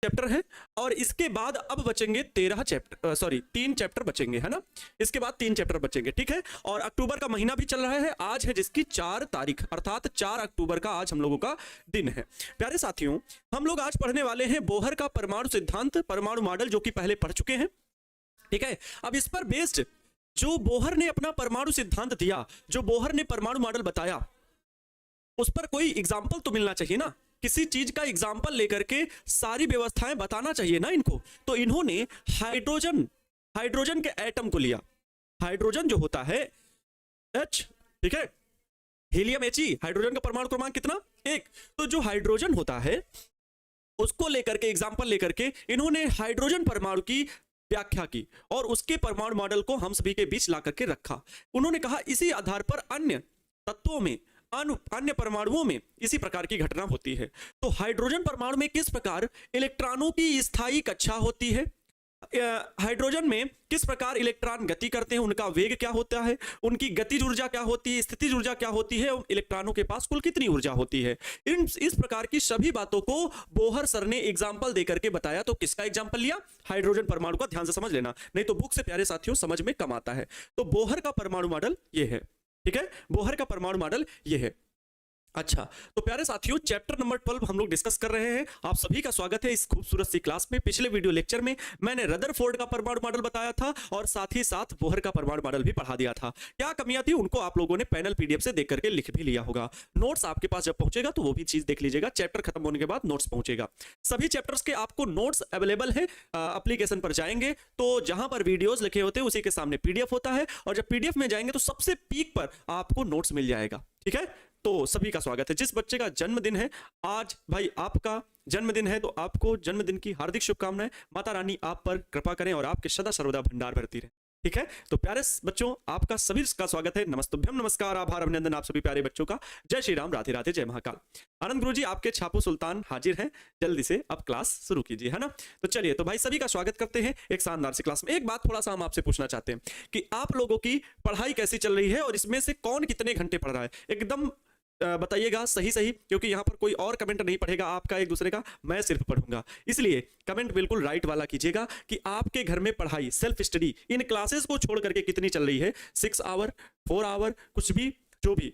Chapter है और इसके बाद अब बचेंगे 3 चैप्टर बचेंगे, है ना। इसके बाद 3 चैप्टर बचेंगे, ठीक है। और अक्टूबर का महीना भी चल रहा है, आज है जिसकी 4 तारीख, अर्थात 4 अक्टूबर का आज हम लोगों का दिन है। प्यारे साथियों, हम लोग आज पढ़ने वाले हैं बोहर का परमाणु सिद्धांत, परमाणु मॉडल, जो कि पहले पढ़ चुके हैं, ठीक है। अब इस पर बेस्ड जो बोहर ने अपना परमाणु सिद्धांत दिया, जो बोहर ने परमाणु मॉडल बताया, उस पर कोई एग्जाम्पल तो मिलना चाहिए ना। किसी चीज का एग्जाम्पल लेकर के सारी व्यवस्थाएं बताना चाहिए ना इनको। तो इन्होंने हाइड्रोजन के एटम को लिया। हाइड्रोजन जो होता है H, ठीक है, हीलियम He, हाइड्रोजन का परमाणु क्रमांक कितना, 1। तो जो हाइड्रोजन होता है उसको लेकर के एग्जाम्पल लेकर के इन्होंने हाइड्रोजन परमाणु की व्याख्या की और उसके परमाणु मॉडल को हम सभी के बीच ला करके रखा। उन्होंने कहा इसी आधार पर अन्य तत्वों में, अन्य परमाणुओं में इसी प्रकार की घटना होती है। तो हाइड्रोजन परमाणु में किस प्रकार इलेक्ट्रॉनों की स्थायी कक्षा होती है, हाइड्रोजन में किस प्रकार इलेक्ट्रॉन गति करते हैं, उनका वेग क्या होता है, उनकी गतिज ऊर्जा क्या होती है, स्थितिज ऊर्जा क्या होती है, इलेक्ट्रॉनों के पास कुल कितनी ऊर्जा होती है। इस प्रकार की सभी बातों को बोहर सर ने एग्जाम्पल देकर के बताया। तो किसका एग्जाम्पल लिया, हाइड्रोजन परमाणु का। ध्यान से समझ लेना, नहीं तो बुक से प्यारे साथियों समझ में कम आता है। तो बोहर का परमाणु मॉडल ये है, ठीक है, बोहर का परमाणु मॉडल ये है। अच्छा, तो प्यारे साथियों चैप्टर नंबर 12 हम लोग डिस्कस कर रहे हैं। आप सभी का स्वागत है इस खूबसूरत सी क्लास में। पिछले वीडियो लेक्चर में मैंने रदरफोर्ड का परमाणु मॉडल बताया था और साथ ही साथ बोहर का परमाणु मॉडल भी पढ़ा दिया था। क्या कमियां थी उनको आप लोगों ने पैनल पीडीएफ से देख करके लिख भी लिया होगा। नोट्स आपके पास जब पहुंचेगा तो वो भी चीज देख लीजिएगा। चैप्टर खत्म होने के बाद नोट्स पहुंचेगा। सभी चैप्टर्स के आपको नोट्स अवेलेबल है। एप्लीकेशन पर जाएंगे तो जहां पर वीडियोज लिखे होते हैं उसी के सामने पीडीएफ होता है और जब पीडीएफ में जाएंगे तो सबसे पीक पर आपको नोट्स मिल जाएगा, ठीक है। तो सभी का स्वागत है। जिस बच्चे का जन्मदिन है आज, भाई आपका जन्मदिन है, तो आपको जन्मदिन की हार्दिक शुभकामनाएं। माता रानी आप पर कृपा करें और आपके सदा सर्वदा भंडार भरती रहे, ठीक है। तो प्यारे बच्चों आपका सभी का स्वागत है। नमस्तुभ्यम, नमस्कार, आभार, अभिनंदन आप सभी प्यारे बच्चों का। जय श्री राम, राधे राधे, जय महाकाल। आनंद गुरुजी आपके छापो सुल्तान हाजिर हैं, जल्दी से अब क्लास शुरू कीजिए, है ना। तो चलिए, तो भाई सभी का स्वागत करते हैं एक शानदार सी क्लास में। एक बात थोड़ा सा हम आपसे पूछना चाहते हैं कि आप लोगों की पढ़ाई कैसी चल रही है और इसमें से कौन कितने घंटे पढ़ रहा है, एकदम बताइएगा सही सही, क्योंकि यहाँ पर कोई और कमेंट नहीं पढ़ेगा आपका एक दूसरे का, मैं सिर्फ पढ़ूंगा। इसलिए कमेंट बिल्कुल राइट वाला कीजिएगा कि आपके घर में पढ़ाई, सेल्फ स्टडी इन क्लासेस को छोड़ करके कितनी चल रही है। 6 आवर, 4 आवर, कुछ भी, जो भी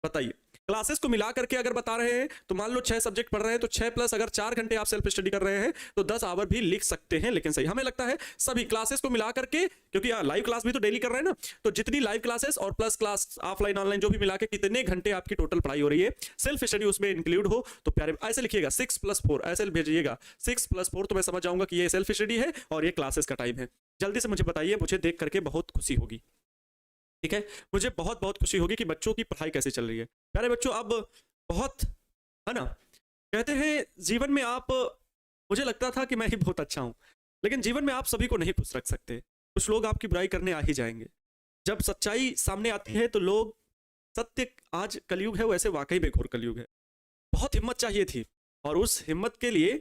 बताइए। क्लासेस को मिला करके अगर बता रहे हैं तो मान लो 6 सब्जेक्ट पढ़ रहे हैं तो 6 प्लस अगर 4 घंटे आप सेल्फ स्टडी कर रहे हैं तो 10 आवर भी लिख सकते हैं। लेकिन सही हमें लगता है सभी क्लासेस को मिला करके, क्योंकि लाइव क्लास भी तो डेली कर रहे हैं ना, तो जितनी लाइव क्लासेस और प्लस क्लास ऑफलाइन ऑनलाइन जो भी मिला के कितने घंटे आपकी टोटल पढ़ाई हो रही है, सेल्फ स्टडी उसमें इंक्लूड हो, तो प्यारे ऐसे लिखिएगा 6 + 4, ऐसे भेजिएगा 6 + 4, तो मैं समझ जाऊंगा कि ये सेल्फ स्टडी है और ये क्लासेस का टाइम है। जल्दी से मुझे बताइए, मुझे देख करके बहुत खुशी होगी, ठीक है। मुझे बहुत बहुत खुशी होगी कि बच्चों की पढ़ाई कैसे चल रही है। प्यारे बच्चों, अब बहुत, है ना, कहते हैं जीवन में आप, मुझे लगता था कि मैं ही बहुत अच्छा हूं, लेकिन जीवन में आप सभी को नहीं खुश रख सकते। कुछ लोग आपकी बुराई करने आ ही जाएंगे। जब सच्चाई सामने आती है तो लोग, सत्य आज कलयुग है, वैसे वाकई में घोर कलयुग है। बहुत हिम्मत चाहिए थी और उस हिम्मत के लिए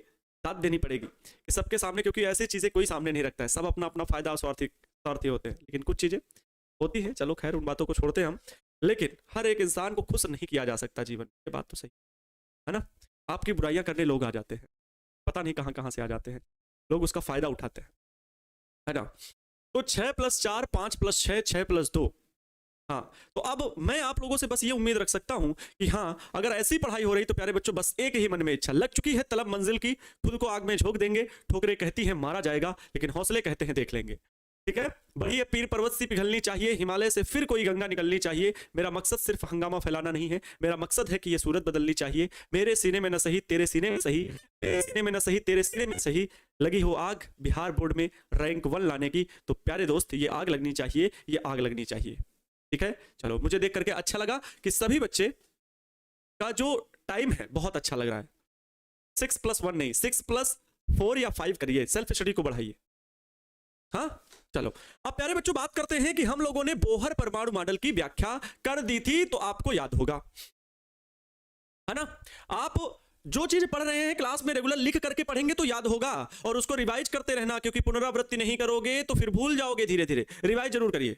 दाद देनी पड़ेगी कि सबके सामने, क्योंकि ऐसी चीजें कोई सामने नहीं रखता है, सब अपना अपना फायदा स्वार्थी होते हैं। लेकिन कुछ चीजें होती है, चलो खैर उन बातों को छोड़ते हैं हम, लेकिन हर एक इंसान को खुश नहीं किया जा सकता जीवन में, ये बात तो सही है ना। आपकी बुराइयां करने लोग आ जाते हैं, पता नहीं कहां कहां से आ जाते हैं, लोग उसका फायदा उठाते हैं, है ना। तो 6 + 4, 5 + 6, 6 + 2। हाँ, तो अब मैं आप लोगों से बस ये उम्मीद रख सकता हूं कि हाँ, अगर ऐसी पढ़ाई हो रही तो प्यारे बच्चों बस एक ही मन में इच्छा, लग चुकी है तलब मंजिल की, खुद को आग में झोंक देंगे, ठोकरें कहती हैं मारा जाएगा, लेकिन हौसले कहते हैं देख लेंगे, ठीक है। बड़ी ये पीर पर्वत सी पिघलनी चाहिए, हिमालय से फिर कोई गंगा निकलनी चाहिए। मेरा मकसद सिर्फ हंगामा फैलाना नहीं है, मेरा मकसद है कि ये सूरत बदलनी चाहिए। मेरे सीने में न सही तेरे सीने में सही, तेरे सीने में न सही तेरे सीने में सही, लगी हो आग बिहार बोर्ड में रैंक 1 लाने की। तो प्यारे दोस्त, ये आग लगनी चाहिए, ये आग लगनी चाहिए, ठीक है। चलो, मुझे देख करके अच्छा लगा कि सभी बच्चे का जो टाइम है बहुत अच्छा लग रहा है। 6 + 1 नहीं, 6 + 4 या 5 करिए, सेल्फ स्टडी को बढ़ाइए। हाँ, चलो अब प्यारे बच्चों बात करते हैं कि हम लोगों ने बोहर परमाणु मॉडल की व्याख्या कर दी थी, तो आपको याद होगा, है ना। आप जो चीज पढ़ रहे हैं क्लास में रेगुलर लिख करके पढ़ेंगे तो याद होगा, और उसको रिवाइज करते रहना, क्योंकि पुनरावृत्ति नहीं करोगे तो फिर भूल जाओगे धीरे धीरे। रिवाइज जरूर करिए।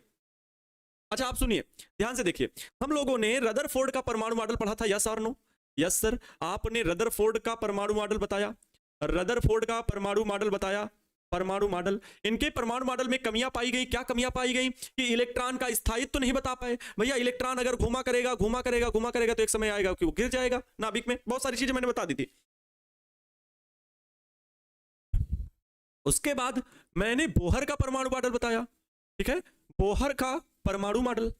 अच्छा, आप सुनिए, ध्यान से देखिए, हम लोगों ने रदरफोर्ड का परमाणु मॉडल पढ़ा था, यस और नो? यस सर, आपने रदरफोर्ड का परमाणु मॉडल बताया। रदरफोर्ड का परमाणु मॉडल बताया, परमाणु मॉडल। इनके परमाणु मॉडल में कमियां पाई गई, क्या कमियां पाई गई कि इलेक्ट्रॉन का स्थायित्व तो नहीं बता पाए। भैया इलेक्ट्रॉन अगर घुमा करेगा घुमा करेगा घुमा करेगा तो एक समय आएगा कि वो गिर जाएगा नाभिक में। बहुत सारी चीजें मैंने बता दी थी। उसके बाद मैंने बोहर का परमाणु मॉडल बताया, ठीक है, बोहर का परमाणु मॉडल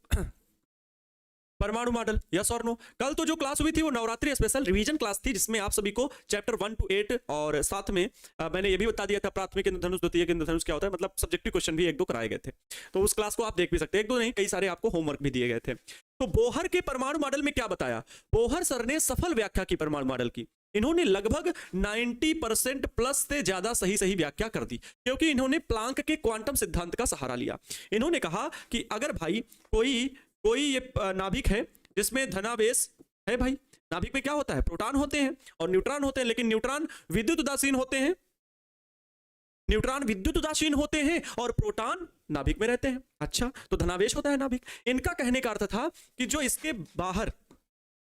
परमाणु मॉडल, यस और नो। कल तो जो क्लास हुई थी वो नवरात्रि स्पेशल रिवीजन क्लास थी, जिसमें आप सभी को चैप्टर 1 to 8 और साथ में मैंने ये भी बता दिया था प्राथमिक इंद्रधनुष द्वितीयक इंद्रधनुष क्या होता है, मतलब सब्जेक्टिव क्वेश्चन भी एक दो कराए गए थे। तो उस क्लास को आप देख भी सकते हैं, एक दो नहीं कई सारे आपको होमवर्क भी दिए गए थे। तो बोहर के परमाणु मॉडल में क्या बताया, बोहर सर ने सफल व्याख्या की परमाणु मॉडल की। इन्होंने लगभग 90% प्लस से ज्यादा सही सही व्याख्या कर दी, क्योंकि इन्होंने प्लांक के क्वांटम सिद्धांत का सहारा लिया। इन्होंने कहा कि अगर भाई कोई ये नाभिक है जिसमें धनावेश है, भाई नाभिक में क्या होता है, प्रोटॉन होते हैं और न्यूट्रॉन होते हैं, लेकिन न्यूट्रॉन विद्युत उदासीन होते हैं, न्यूट्रॉन विद्युत उदासीन होते हैं और प्रोटॉन नाभिक में रहते हैं। अच्छा, तो धनावेश होता है नाभिक। इनका कहने का अर्थ था कि जो इसके बाहर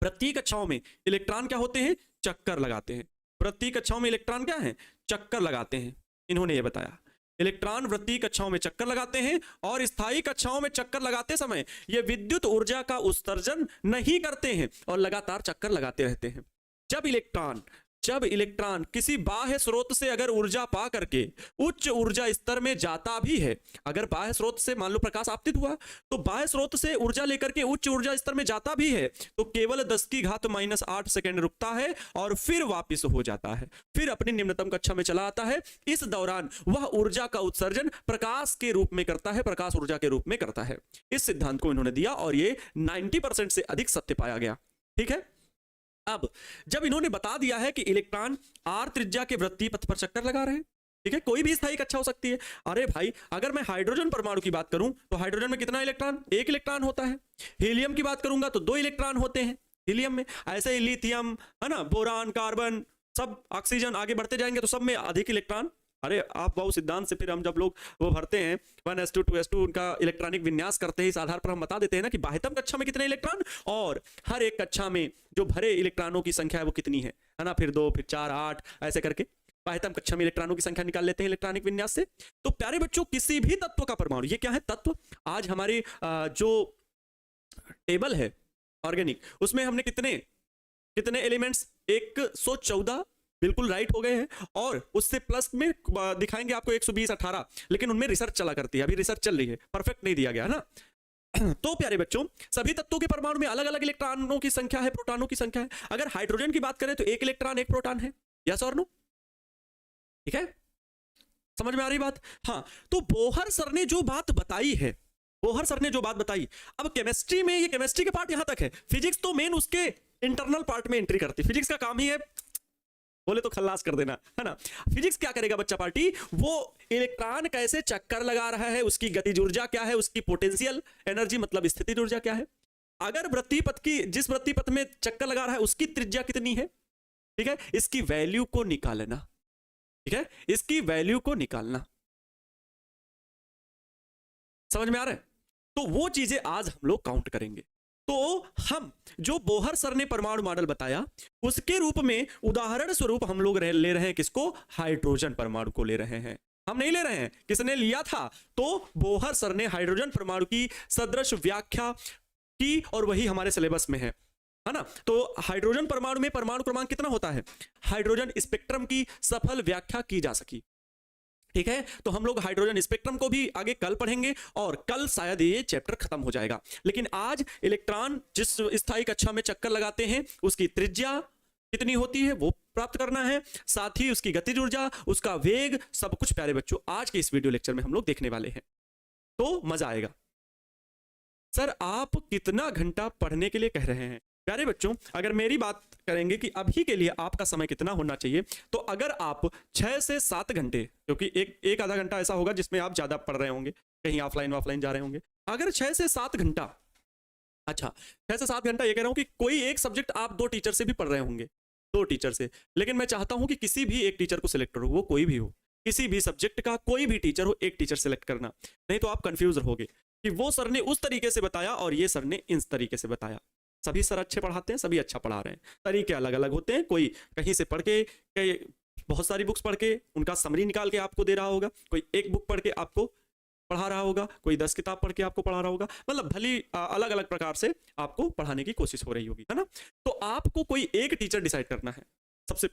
वृत्तीय कक्षाओं में इलेक्ट्रॉन क्या होते हैं, चक्कर लगाते हैं। वृत्तीय कक्षाओं में इलेक्ट्रॉन क्या है, चक्कर लगाते हैं। इन्होंने ये बताया इलेक्ट्रॉन वृत्तीय कक्षाओं में चक्कर लगाते हैं और स्थायी कक्षाओं में चक्कर लगाते समय ये विद्युत ऊर्जा का उत्सर्जन नहीं करते हैं और लगातार चक्कर लगाते रहते हैं। जब इलेक्ट्रॉन किसी बाह्य स्रोत से अगर ऊर्जा पा करके उच्च ऊर्जा स्तर में जाता भी है, अगर बाह्य स्रोत से मान लो प्रकाश आपतित हुआ तो बाह्य स्रोत से ऊर्जा लेकर के उच्च ऊर्जा स्तर में जाता भी है, तो केवल 10⁻⁻8 सेकेंड रुकता है और फिर वापस हो जाता है, फिर अपनी निम्नतम कक्षा में चला आता है। इस दौरान वह ऊर्जा का उत्सर्जन प्रकाश के रूप में करता है, प्रकाश ऊर्जा के रूप में करता है। इस सिद्धांत को इन्होंने दिया और ये 90% से अधिक सत्य पाया गया। ठीक है, अब जब इन्होंने बता दिया है कि इलेक्ट्रॉन आर त्रिज्या के वृत्तीय पथ पर चक्कर लगा रहे हैं, ठीक है, कोई भी स्थायी कक्षा हो सकती है। अरे भाई अगर मैं हाइड्रोजन परमाणु की बात करूं तो हाइड्रोजन में कितना इलेक्ट्रॉन, एक इलेक्ट्रॉन होता है। हीलियम की बात करूंगा तो 2 इलेक्ट्रॉन होते हैं हीलियम में। ऐसे ही लिथियम है ना, बोरान, कार्बन, सब ऑक्सीजन आगे बढ़ते जाएंगे तो सब में अधिक इलेक्ट्रॉन। अरे आप बहु सिद्धांत से फिर हम जब लोग वो भरते हैं 1s2 2s2 उनका इलेक्ट्रॉनिक विन्यास करते हैं, इस आधार पर हम बता देते हैं ना कि बाह्यतम कक्षा में कितने इलेक्ट्रॉन और हर एक कक्षा में जो भरे इलेक्ट्रॉनों की संख्या है वो कितनी है ना, फिर 2 फिर 4 8 ऐसे करके बाह्यतम कक्षा में इलेक्ट्रॉनों की संख्या निकाल लेते हैं इलेक्ट्रॉनिक विन्यास से। तो प्यारे बच्चों किसी भी तत्व का परमाणु, ये क्या है तत्व, आज हमारी जो टेबल है ऑर्गेनिक उसमें हमने कितने एलिमेंट्स 114 बिल्कुल राइट हो गए हैं, और उससे प्लस में दिखाएंगे आपको 120 18, लेकिन उनमें रिसर्च चला करती है, अभी रिसर्च चल रही है, परफेक्ट नहीं दिया गया ना। तो प्यारे बच्चों सभी तत्वों के परमाणु में अलग अलग इलेक्ट्रॉनों की संख्या है, प्रोटॉनों की संख्या है। अगर हाइड्रोजन की बात करें तो 1 इलेक्ट्रॉन 1 प्रोटॉन है, यस और नो, ठीक है, समझ में आ रही बात। हाँ, तो बोहर सर ने जो बात बताई है, बोहर सर ने जो बात बताई, अब केमिस्ट्री में ये केमिस्ट्री के पार्ट यहां तक है, फिजिक्स तो मेन उसके इंटरनल पार्ट में एंट्री करती है। फिजिक्स का काम ही है बोले तो खल्लास कर देना, है ना। फिजिक्स क्या करेगा बच्चा पार्टी, वो इलेक्ट्रॉन कैसे चक्कर लगा रहा है, उसकी गतिज ऊर्जा क्या है, उसकी पोटेंशियल एनर्जी मतलब स्थितिज ऊर्जा क्या है, अगर वृत्तीय पथ की जिस वृत्तीय पथ में चक्कर लगा रहा है उसकी त्रिज्या कितनी है, ठीक है, इसकी वैल्यू को निकालना, ठीक है, इसकी वैल्यू को निकालना। समझ में आ रहा है। तो वो चीजें आज हम लोग काउंट करेंगे। तो हम जो बोहर सर ने परमाणु मॉडल बताया उसके रूप में उदाहरण स्वरूप हम लोग ले रहे हैं किसको, हाइड्रोजन परमाणु को ले रहे हैं। हम नहीं ले रहे हैं, किसने लिया था, तो बोहर सर ने हाइड्रोजन परमाणु की सदृश व्याख्या की और वही हमारे सिलेबस में है ना। तो हाइड्रोजन परमाणु में परमाणु क्रमांक कितना होता है, हाइड्रोजन स्पेक्ट्रम की सफल व्याख्या की जा सकी, ठीक है। तो हम लोग हाइड्रोजन स्पेक्ट्रम को भी आगे कल पढ़ेंगे और कल शायद ये चैप्टर खत्म हो जाएगा। लेकिन आज इलेक्ट्रॉन जिस स्थायी कक्षा में चक्कर लगाते हैं उसकी त्रिज्या कितनी होती है वो प्राप्त करना है, साथ ही उसकी गतिज ऊर्जा, उसका वेग, सब कुछ प्यारे बच्चों आज के इस वीडियो लेक्चर में हम लोग देखने वाले हैं। तो मजा आएगा। सर आप कितना घंटा पढ़ने के लिए कह रहे हैं, प्यारे बच्चों अगर मेरी बात करेंगे कि अभी के लिए आपका समय कितना होना चाहिए, तो अगर आप 6 से 7 घंटे, क्योंकि एक आधा घंटा ऐसा होगा जिसमें आप ज्यादा पढ़ रहे होंगे, कहीं ऑफलाइन जा रहे होंगे, अगर 6 से 7 घंटा, अच्छा 6 से 7 घंटा, ये कह रहा हूं कि कोई एक सब्जेक्ट आप 2 टीचर से भी पढ़ रहे होंगे, 2 टीचर से, लेकिन मैं चाहता हूं कि किसी भी एक टीचर को सिलेक्ट करो, वो कोई भी हो, किसी भी सब्जेक्ट का कोई भी टीचर हो, एक टीचर सिलेक्ट करना, नहीं तो आप कंफ्यूज रहोगे कि वो सर ने उस तरीके से बताया और ये सर ने इस तरीके से बताया। सभी सर अच्छे पढ़ाते हैं, सभी अच्छा पढ़ा रहे हैं, तरीके अलग अलग होते हैं, कोई कहीं से पढ़ के बहुत सारी बुक्स पढ़ के उनका समरी निकाल के आपको दे रहा होगा, कोई एक बुक पढ़ के आपको पढ़ा रहा होगा, कोई 10 किताब पढ़ के आपको पढ़ा रहा होगा, मतलब भली अलग अलग प्रकार से आपको पढ़ाने की कोशिश हो रही होगी, है ना। तो आपको कोई एक टीचर डिसाइड करना है, सबसे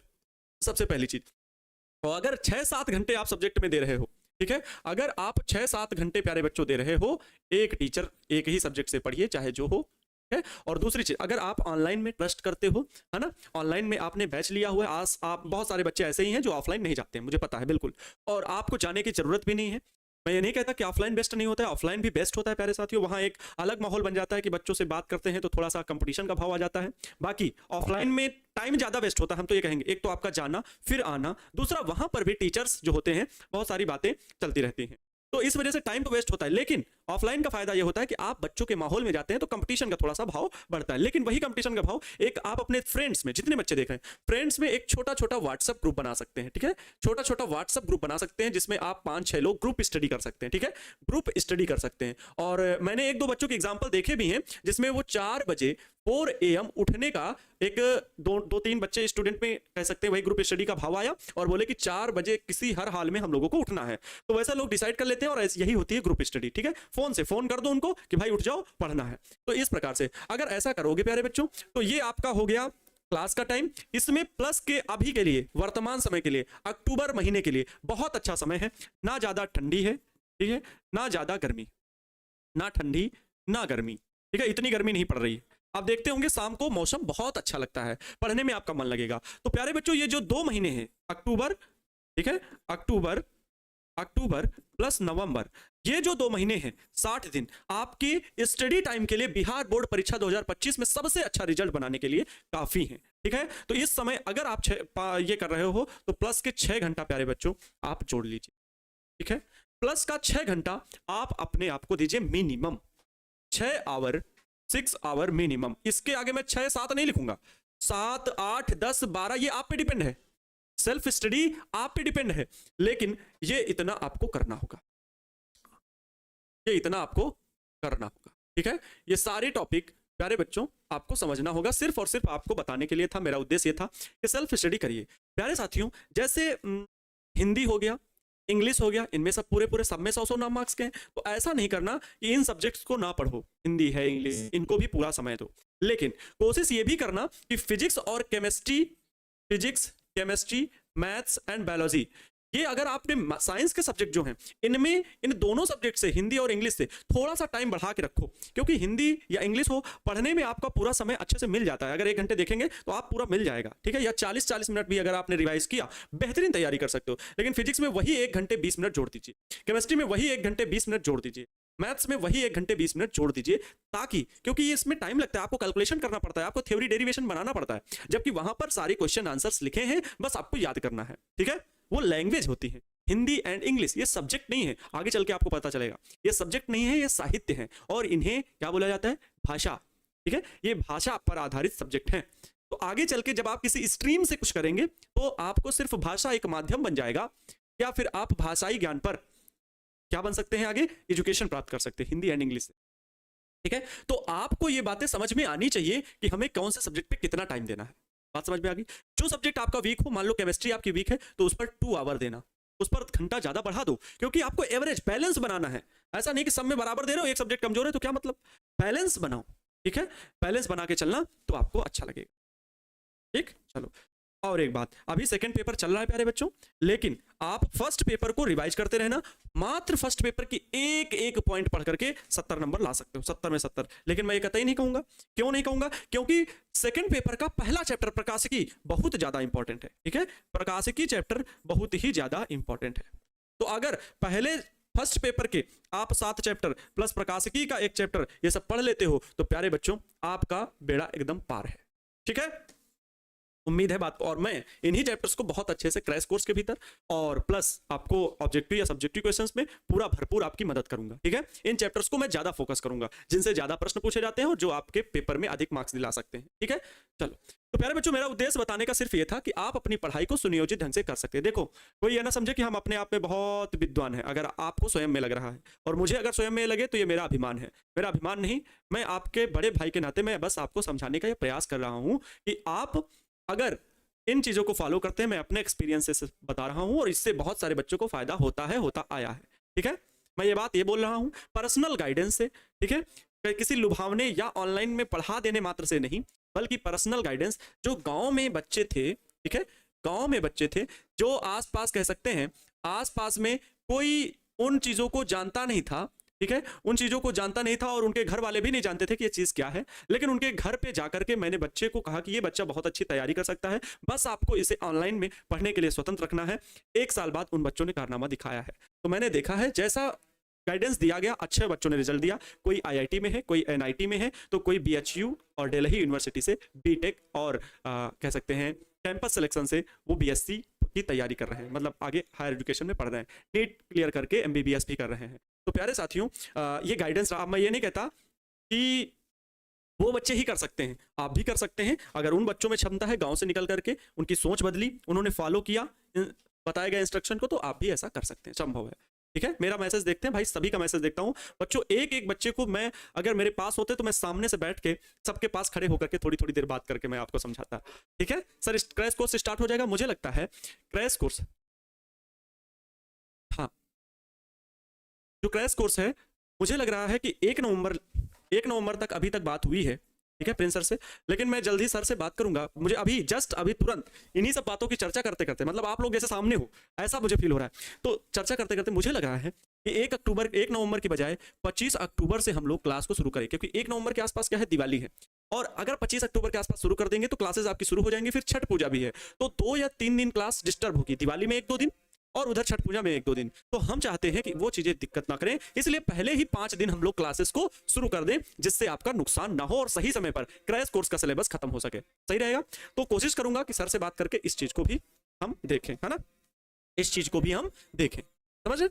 सबसे पहली चीज। और अगर 6-7 घंटे आप सब्जेक्ट में दे रहे हो, ठीक है, अगर आप 6-7 घंटे प्यारे बच्चों दे रहे हो, एक टीचर एक ही सब्जेक्ट से पढ़िए, चाहे जो हो, है। और दूसरी चीज, अगर आप ऑनलाइन में ट्रस्ट करते हो, है ना, ऑनलाइन में आपने बैच लिया हुआ है, आज आप बहुत सारे बच्चे ऐसे ही हैं जो ऑफलाइन नहीं जाते हैं, मुझे पता है बिल्कुल, और आपको जाने की जरूरत भी नहीं है। मैं ये नहीं कहता कि ऑफलाइन बेस्ट नहीं होता है, ऑफलाइन भी बेस्ट होता है प्यारे साथियों, वहाँ एक अलग माहौल बन जाता है कि बच्चों से बात करते हैं तो थोड़ा सा कंपटीशन का भाव आ जाता है। बाकी ऑफलाइन में टाइम ज्यादा वेस्ट होता है, हम तो ये कहेंगे, एक तो आपका जाना फिर आना, दूसरा वहां पर भी टीचर्स जो होते हैं बहुत सारी बातें चलती रहती हैं, तो इस वजह से टाइम तो वेस्ट होता है। लेकिन ऑफलाइन का फायदा ये होता है कि आप बच्चों के माहौल में जाते हैं तो कंपटीशन का थोड़ा सा भाव बढ़ता है। लेकिन वही कंपटीशन का भाव एक आप अपने फ्रेंड्स में, जितने बच्चे देख रहे हैं, फ्रेंड्स में एक छोटा छोटा व्हाट्सएप ग्रुप बना सकते हैं, ठीक है, छोटा छोटा व्हाट्सएप ग्रुप बना सकते हैं जिसमें आप 5-6 लोग ग्रुप स्टडी कर सकते हैं, ठीक है, ग्रुप स्टडी कर सकते हैं। और मैंने 1-2 बच्चों के एग्जाम्पल देखे भी हैं जिसमें वो 4 बजे 4 AM उठने का, एक 2-3 बच्चे स्टूडेंट में कह सकते हैं, वही ग्रुप स्टडी का भाव आया और बोले कि 4 बजे किसी हर हाल में हम लोगों को उठना है। तो वैसा लोग डिसाइड कर लेते हैं और यही होती है ग्रुप स्टडी, ठीक है, फोन से फोन कर दो उनको कि भाई उठ जाओ पढ़ना है। तो इस प्रकार से अगर ऐसा करोगे प्यारे बच्चों, तो ये आपका हो गया क्लास का टाइम। इसमें प्लस के अभी के लिए, वर्तमान समय के लिए, अक्टूबर महीने के लिए बहुत अच्छा समय है, ना ज्यादा ठंडी है, ठीक है, ना ज्यादा गर्मी, ना ठंडी ना गर्मी, ठीक है, इतनी गर्मी नहीं पड़ रही है। आप देखते होंगे शाम को मौसम बहुत अच्छा लगता है, पढ़ने में आपका मन लगेगा। तो प्यारे बच्चों ये जो 2 महीने हैं, अक्टूबर, ठीक है, अक्टूबर प्लस नवंबर, ये जो 2 महीने हैं, 60 दिन आपकी स्टडी टाइम के लिए बिहार बोर्ड परीक्षा 2025 में सबसे अच्छा रिजल्ट बनाने के लिए काफी है, ठीक है। तो इस समय अगर आप ये कर रहे हो तो प्लस के 6 घंटा प्यारे बच्चों आप जोड़ लीजिए, ठीक है, प्लस का 6 घंटा आप अपने आप को दीजिए मिनिमम 6 आवर, 6 आवर मिनिमम। इसके आगे मैं 6-7 नहीं लिखूंगा, 7, 8, 10, 12 ये आप पे डिपेंड है, सेल्फ स्टडी आप पे डिपेंड है, लेकिन ये इतना आपको करना होगा, ये इतना आपको करना होगा, ठीक है। ये सारे टॉपिक प्यारे बच्चों आपको समझना होगा, सिर्फ और सिर्फ आपको बताने के लिए था, मेरा उद्देश्य ये था कि सेल्फ स्टडी करिए प्यारे साथियों। जैसे हिंदी हो गया, इंग्लिश हो गया, इनमें सब पूरे सब में 100 नाम मार्क्स के हैं, तो ऐसा नहीं करना कि इन सब्जेक्ट्स को ना पढ़ो, हिंदी है, इंग्लिश, इनको भी पूरा समय दो। लेकिन कोशिश ये भी करना कि फिजिक्स और केमिस्ट्री, मैथ्स एंड बायोलॉजी, ये अगर आपने साइंस के सब्जेक्ट जो हैं, इनमें इन दोनों सब्जेक्ट से, हिंदी और इंग्लिश से, थोड़ा सा टाइम बढ़ा के रखो, क्योंकि हिंदी या इंग्लिश हो, पढ़ने में आपका पूरा समय अच्छे से मिल जाता है। अगर 1 घंटे देखेंगे तो आप पूरा मिल जाएगा, ठीक है, या 40-40 मिनट भी अगर आपने रिवाइज किया, बेहतरीन तैयारी कर सकते हो। लेकिन फिजिक्स में वही 1 घंटे 20 मिनट जोड़ दीजिए, केमिस्ट्री में वही 1 घंटे 20 मिनट जोड़ दीजिए, मैथ्स में वही 1 घंटे 20 मिनट जोड़ दीजिए, ताकि, क्योंकि ये इसमें टाइम लगता है, आपको कैलकुलेशन करना पड़ता है, आपको थ्योरी डेरिवेशन बनाना पड़ता है, जबकि वहां पर सारे क्वेश्चन आंसर्स लिखे हैं, बस आपको याद करना है, ठीक है। वो लैंग्वेज होती है, हिंदी एंड इंग्लिश, ये सब्जेक्ट नहीं है, आगे चल के आपको पता चलेगा, ये सब्जेक्ट नहीं है, ये साहित्य है, और इन्हें क्या बोला जाता है, भाषा, ठीक है, ये भाषा पर आधारित सब्जेक्ट है। तो आगे चल के जब आप किसी स्ट्रीम से कुछ करेंगे तो आपको सिर्फ भाषा एक माध्यम बन जाएगा, या फिर आप भाषाई ज्ञान पर क्या बन सकते हैं, आगे एजुकेशन प्राप्त कर सकते हैं हिंदी एंड इंग्लिश से, ठीक है। तो आपको ये बातें समझ में आनी चाहिए कि हमें कौन से सब्जेक्ट पे कितना टाइम देना है, बात समझ में आ गई। जो सब्जेक्ट आपका वीक हो, मान लो केमिस्ट्री आपकी वीक है, तो उस पर 2 आवर देना, उस पर घंटा ज्यादा बढ़ा दो, क्योंकि आपको एवरेज बैलेंस बनाना है। ऐसा नहीं कि सब में बराबर दे रहे हो, एक सब्जेक्ट कमजोर है तो क्या मतलब, बैलेंस बनाओ, ठीक है, बैलेंस बना के चलना तो आपको अच्छा लगेगा, ठीक। चलो, और एक बात, अभी सेकंड पेपर चल रहा है प्यारे बच्चों, लेकिन आप फर्स्ट पेपर को रिवाइज करते रहना, मात्र फर्स्ट पेपर की एक पॉइंट पढ़ करके 70 नंबर ला सकते हो, 70 में 70। लेकिन मैं ये कतई नहीं कहूंगा, क्यों नहीं कहूंगा, क्योंकि सेकंड पेपर का पहला चैप्टर प्रकाशिकी बहुत ज्यादा इंपॉर्टेंट है, ठीक है, प्रकाशिकी चैप्टर बहुत ही ज्यादा इंपॉर्टेंट है। तो अगर पहले फर्स्ट पेपर के आप 7 चैप्टर प्लस प्रकाशिकी का 1 चैप्टर ये सब पढ़ लेते हो, तो प्यारे बच्चों आपका बेड़ा एकदम पार है, ठीक है। उम्मीद है बात को, और मैं इन्हीं चैप्टर्स को बहुत अच्छे से क्रैश कोर्स के भीतर और प्लस आपको ऑब्जेक्टिव या सब्जेक्टिव क्वेश्चंस में पूरा भरपूर आपकी मदद करूंगा, ठीक है। इन चैप्टर्स को मैं ज्यादा फोकस करूंगा, जिनसे ज्यादा प्रश्न पूछे जाते हैं और जो आपके पेपर में अधिक मार्क्स दिला सकते हैं, ठीक है। चलो, तो प्यारे बच्चों मेरा उद्देश्य बताने का सिर्फ ये था कि आप अपनी पढ़ाई को सुनियोजित ढंग से कर सकते हैं। देखो, कोई ये ना समझे कि हम अपने आप में बहुत विद्वान हैं, अगर आपको स्वयं में लग रहा है, और मुझे अगर स्वयं में लगे तो ये मेरा अभिमान है, मेरा अभिमान नहीं, मैं आपके बड़े भाई के नाते मैं बस आपको समझाने का ये प्रयास कर रहा हूं कि आप अगर इन चीजों को फॉलो करते हैं, मैं अपने एक्सपीरियंस से बता रहा हूं और इससे बहुत सारे बच्चों को फायदा होता है, होता आया है। ठीक है, मैं ये बात ये बोल रहा हूं पर्सनल गाइडेंस से। ठीक है, किसी लुभावने या ऑनलाइन में पढ़ा देने मात्र से नहीं, बल्कि पर्सनल गाइडेंस। जो गांव में बच्चे थे, ठीक है, गांव में बच्चे थे जो आसपास कह सकते हैं आसपास में कोई उन चीजों को जानता नहीं था, ठीक है, उन चीजों को जानता नहीं था और उनके घर वाले भी नहीं जानते थे कि ये चीज क्या है, लेकिन उनके घर पे जाकर के मैंने बच्चे को कहा कि ये बच्चा बहुत अच्छी तैयारी कर सकता है, बस आपको इसे ऑनलाइन में पढ़ने के लिए स्वतंत्र रखना है। 1 साल बाद उन बच्चों ने कारनामा दिखाया है। तो मैंने देखा है जैसा गाइडेंस दिया गया, अच्छे बच्चों ने रिजल्ट दिया। कोई आईआईटी में है, कोई एनआईटी में है, तो कोई बीएचयू और दिल्ली यूनिवर्सिटी से बीटेक और कह सकते हैं कैंपस सिलेक्शन से वो बीएससी की तैयारी कर रहे हैं, मतलब आगे हायर एजुकेशन में पढ़ रहे हैं, नीट क्लियर करके एमबीबीएस भी कर रहे हैं। तो प्यारे साथियों, ये गाइडेंस, अब मैं ये नहीं कहता कि वो बच्चे ही कर सकते हैं, आप भी कर सकते हैं। अगर उन बच्चों में क्षमता है, गांव से निकल करके उनकी सोच बदली, उन्होंने फॉलो किया बताए गए इंस्ट्रक्शन को, तो आप भी ऐसा कर सकते हैं, संभव है। ठीक है, मेरा मैसेज देखते हैं भाई, सभी का मैसेज देखता हूं बच्चों। एक एक बच्चे को मैं, अगर मेरे पास होते तो मैं सामने से बैठ के सबके पास खड़े होकर के थोड़ी थोड़ी देर बात करके मैं आपको समझाता। ठीक है सर, क्रैश कोर्स स्टार्ट हो जाएगा, मुझे लगता है क्रैश कोर्स, हाँ, जो क्रैश कोर्स है मुझे लग रहा है कि 1 नवंबर तक अभी तक बात हुई है, ठीक है, प्रिंस सर से, लेकिन मैं जल्दी सर से बात करूंगा। मुझे अभी जस्ट अभी तुरंत इन्हीं सब बातों की चर्चा करते करते, मतलब आप लोग जैसे सामने हो ऐसा मुझे फील हो रहा है, तो चर्चा करते करते मुझे लग रहा है कि 1 नवंबर की बजाय 25 अक्टूबर से हम लोग क्लास को शुरू करें, क्योंकि 1 नवंबर के आसपास क्या है, दिवाली है, और अगर 25 अक्टूबर के आसपास शुरू कर देंगे तो क्लासेस आपकी शुरू हो जाएंगी, फिर छठ पूजा भी है, तो 2 या 3 दिन क्लास डिस्टर्ब होगी, दिवाली में 1-2 दिन और उधर छठ पूजा में 1-2 दिन। तो हम चाहते हैं कि वो चीजें दिक्कत ना करें, इसलिए पहले ही 5 दिन हम लोग क्लासेस को शुरू कर दें, जिससे आपका नुकसान ना हो और सही समय पर क्रैश कोर्स का सिलेबस खत्म हो सके, सही रहेगा। तो कोशिश करूंगा कि सर से बात करके इस चीज को भी हम देखें, है ना, इस चीज को भी हम देखें, समझे।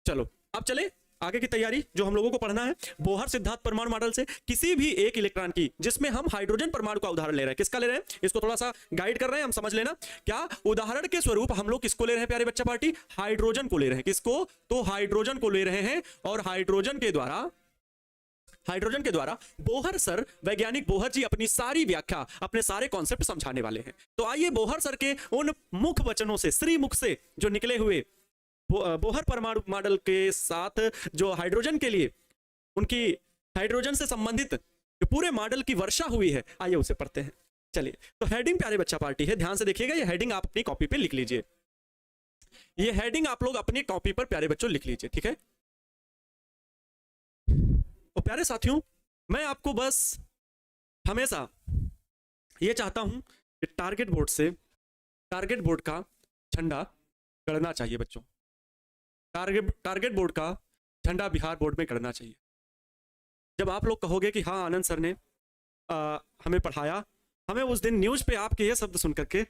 चलो अब चले आगे की तैयारी, जो हम लोगों को पढ़ना है बोहर सिद्धांत परमाणु मॉडल से किसी भी एक इलेक्ट्रॉन की, जिसमें हम हाइड्रोजन परमाणु का उदाहरण ले रहे हैं। किसका ले रहे हैं, इसको थोड़ा सा गाइड कर रहे हैं, हम समझ लेना। क्या उदाहरण के स्वरूप हम लोग किसको ले रहे हैं प्यारे बच्चा पार्टी, हाइड्रोजन को ले रहे हैं। किसको, तो हाइड्रोजन को ले रहे हैं, और हाइड्रोजन के द्वारा बोहर सर, वैज्ञानिक बोहर जी अपनी सारी व्याख्या, अपने सारे कॉन्सेप्ट समझाने वाले हैं। तो आइए बोहर सर के उन मुख वचनों से, श्री मुख से जो निकले हुए बोहर परमाणु मॉडल के साथ जो हाइड्रोजन के लिए उनकी हाइड्रोजन से संबंधित जो पूरे मॉडल की वर्षा हुई है, आइए उसे पढ़ते हैं। चलिए, तो हेडिंग प्यारे बच्चा पार्टी है, ध्यान से देखिएगा, ये हेडिंग आप अपनी कॉपी पे लिख लीजिए, ये हेडिंग आप लोग अपनी कॉपी पर प्यारे बच्चों लिख लीजिए, ठीक है। तो प्यारे साथियों, मैं आपको बस हमेशा ये चाहता हूं कि टारगेट बोर्ड का झंडा गड़ना चाहिए बच्चों, टारगेट बोर्ड का झंडा बिहार बोर्ड में गड़ना चाहिए। जब आप लोग कहोगे कि हाँ आनंद सर ने हमें पढ़ाया, हमें उस दिन न्यूज पे आपके ये शब्द सुन करके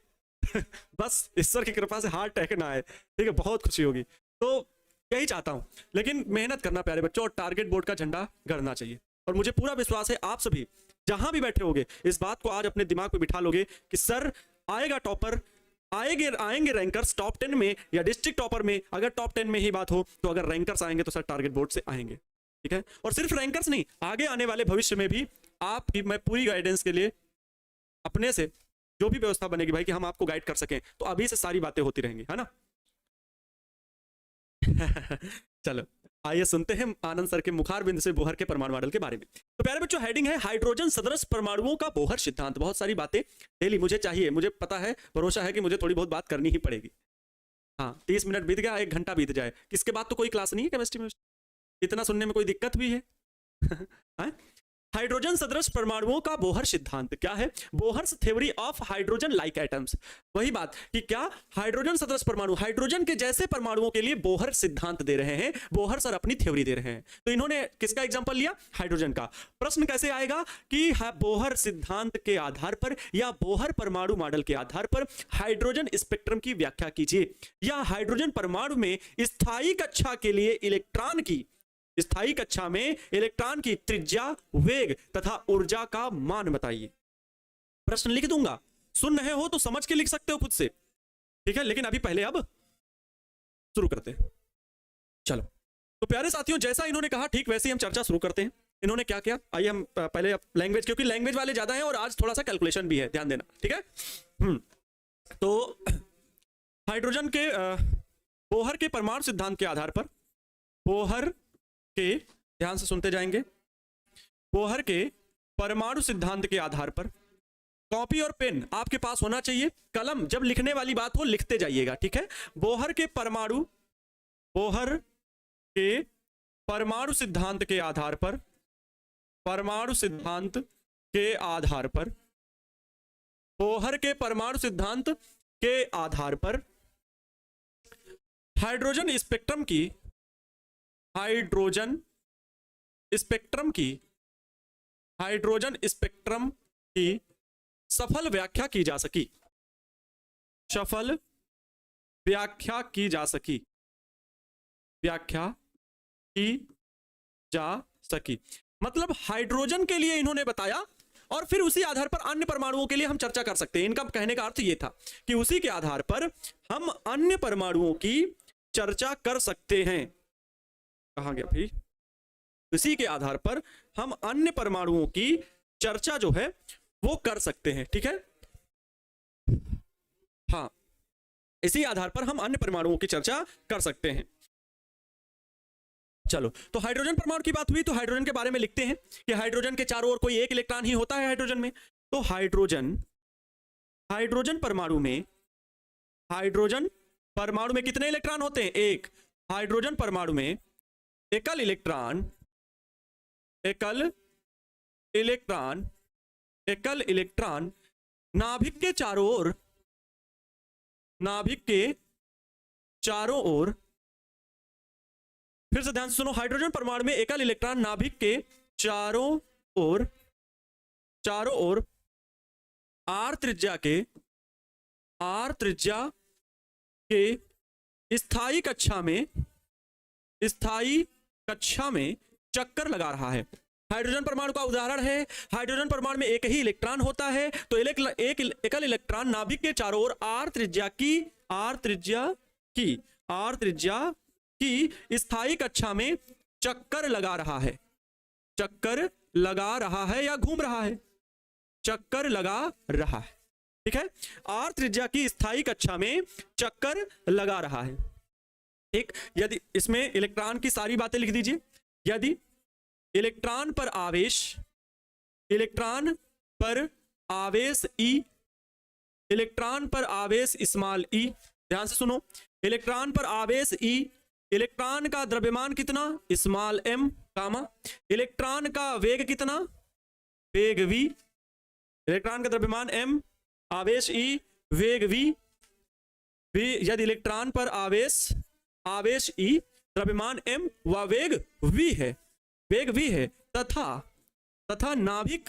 बस ईश्वर की कृपा से हार्ट अटैक ना आए, ठीक है, बहुत खुशी होगी। तो यही चाहता हूं, लेकिन मेहनत करना प्यारे बच्चों, और टारगेट बोर्ड का झंडा गड़ना चाहिए। और मुझे पूरा विश्वास है आप सभी जहां भी बैठे होगे इस बात को आज अपने दिमाग पे बिठा लोगे कि सर आएगा टॉपर, आएंगे रैंकर्स टॉप 10 में या डिस्ट्रिक्ट टॉपर में। अगर टॉप 10 में ही बात हो तो अगर रैंकर्स आएंगे तो सर टारगेट बोर्ड से आएंगे, ठीक है। और सिर्फ रैंकर्स नहीं, आगे आने वाले भविष्य में भी आपकी मैं पूरी गाइडेंस के लिए अपने से जो भी व्यवस्था बनेगी भाई कि हम आपको गाइड कर सकें, तो अभी से सारी बातें होती रहेंगी, है ना। चलो आइए सुनते हैं आनंद सर के मुखार बिंद से बोहर के परमाणु मॉडल के बारे में। तो प्यारे बच्चों, हेडिंग है हाइड्रोजन सदृश परमाणुओं का बोहर सिद्धांत। बहुत सारी बातें डेली मुझे चाहिए, मुझे पता है, भरोसा है कि मुझे थोड़ी बहुत बात करनी ही पड़ेगी। हाँ, 30 मिनट बीत गया, 1 घंटा बीत जाए, किसके बाद तो कोई क्लास नहीं है केमिस्ट्री में, इतना सुनने में कोई दिक्कत भी है। हाइड्रोजन सदृश परमाणुओं का बोहर सिद्धांत क्या है, Bohr's theory of hydrogen like atoms. वही बात कि क्या हाइड्रोजन सदृश परमाणु, हाइड्रोजन के जैसे परमाणुओं के लिए बोहर सिद्धांत दे रहे हैं, बोहर सर अपनी थ्योरी दे रहे हैं। तो इन्होंने किसका एग्जांपल लिया, हाइड्रोजन का। प्रश्न कैसे आएगा कि बोहर सिद्धांत के आधार पर या बोहर परमाणु मॉडल के आधार पर हाइड्रोजन स्पेक्ट्रम की व्याख्या कीजिए, या हाइड्रोजन परमाणु में स्थायी कक्षा के लिए इलेक्ट्रॉन की, स्थायी कक्षा में इलेक्ट्रॉन की त्रिज्या, वेग तथा ऊर्जा का मान बताइए। प्रश्न लिख दूंगा, सुन रहे हो तो समझ के लिख सकते हो खुद से, ठीक है, लेकिन अभी पहले अब शुरू करते हैं। चलो, तो प्यारे साथियों, जैसा इन्होंने कहा ठीक वैसे ही हम चर्चा शुरू करते हैं। इन्होंने क्या किया, आइए हम पहले लैंग्वेज, क्योंकि लैंग्वेज वाले ज्यादा हैं और आज थोड़ा सा कैलकुलेशन भी है, ध्यान देना, ठीक है। तो हाइड्रोजन के बोहर के परमाणु सिद्धांत के आधार पर, बोहर के, ध्यान से सुनते जाएंगे, बोहर के परमाणु सिद्धांत के आधार पर कॉपी और पेन आपके पास होना चाहिए, कलम जब लिखने वाली बात हो लिखते जाइएगा, ठीक है। बोहर के परमाणु सिद्धांत के आधार पर, परमाणु सिद्धांत के आधार पर, बोहर के परमाणु सिद्धांत के आधार पर हाइड्रोजन स्पेक्ट्रम की, हाइड्रोजन स्पेक्ट्रम की सफल व्याख्या की जा सकी, सफल व्याख्या की जा सकी, व्याख्या की जा सकी। मतलब हाइड्रोजन के लिए इन्होंने बताया और फिर उसी आधार पर अन्य परमाणुओं के लिए हम चर्चा कर सकते हैं। इनका कहने का अर्थ ये था कि उसी के आधार पर हम अन्य परमाणुओं की चर्चा कर सकते हैं। कहां गया भाई? इसी के आधार पर हम अन्य परमाणुओं की चर्चा जो है वो कर सकते हैं, ठीक है। हाँ, इसी आधार पर हम अन्य परमाणुओं की चर्चा कर सकते हैं। चलो, तो हाइड्रोजन परमाणु की बात हुई तो हाइड्रोजन के बारे में लिखते हैं कि हाइड्रोजन के चारों ओर कोई एक इलेक्ट्रॉन ही होता है हाइड्रोजन में। तो हाइड्रोजन परमाणु में कितने इलेक्ट्रॉन होते हैं? एक। हाइड्रोजन परमाणु में एकल इलेक्ट्रॉन नाभिक के चारों ओर, फिर से ध्यान से सुनो, हाइड्रोजन परमाणु में एकल इलेक्ट्रॉन नाभिक के चारों ओर आर त्रिज्या के स्थायी कक्षा में चक्कर लगा रहा है। हाइड्रोजन परमाणु का उदाहरण है, हाइड्रोजन परमाणु में एक ही इलेक्ट्रॉन होता है, तो एक एकल इलेक्ट्रॉन नाभिक के चारों ओर आर त्रिज्या की स्थायी कक्षा में चक्कर लगा रहा है या घूम रहा है, चक्कर लगा रहा है, ठीक है। आर त्रिज्या की स्थायी कक्षा में चक्कर लगा रहा है, ठीक। यदि इसमें इलेक्ट्रॉन की सारी बातें लिख दीजिए। यदि इलेक्ट्रॉन पर आवेश स्मॉल ई, ध्यान से सुनो, इलेक्ट्रॉन पर आवेश ई, इलेक्ट्रॉन का द्रव्यमान कितना? स्मॉल एम, कामा, इलेक्ट्रॉन का वेग कितना? वेग वी, इलेक्ट्रॉन का द्रव्यमान एम, आवेश ई, वेग वी। यदि इलेक्ट्रॉन पर आवेश ई, द्रव्यमान एम व वेग वी है, तथा नाभिक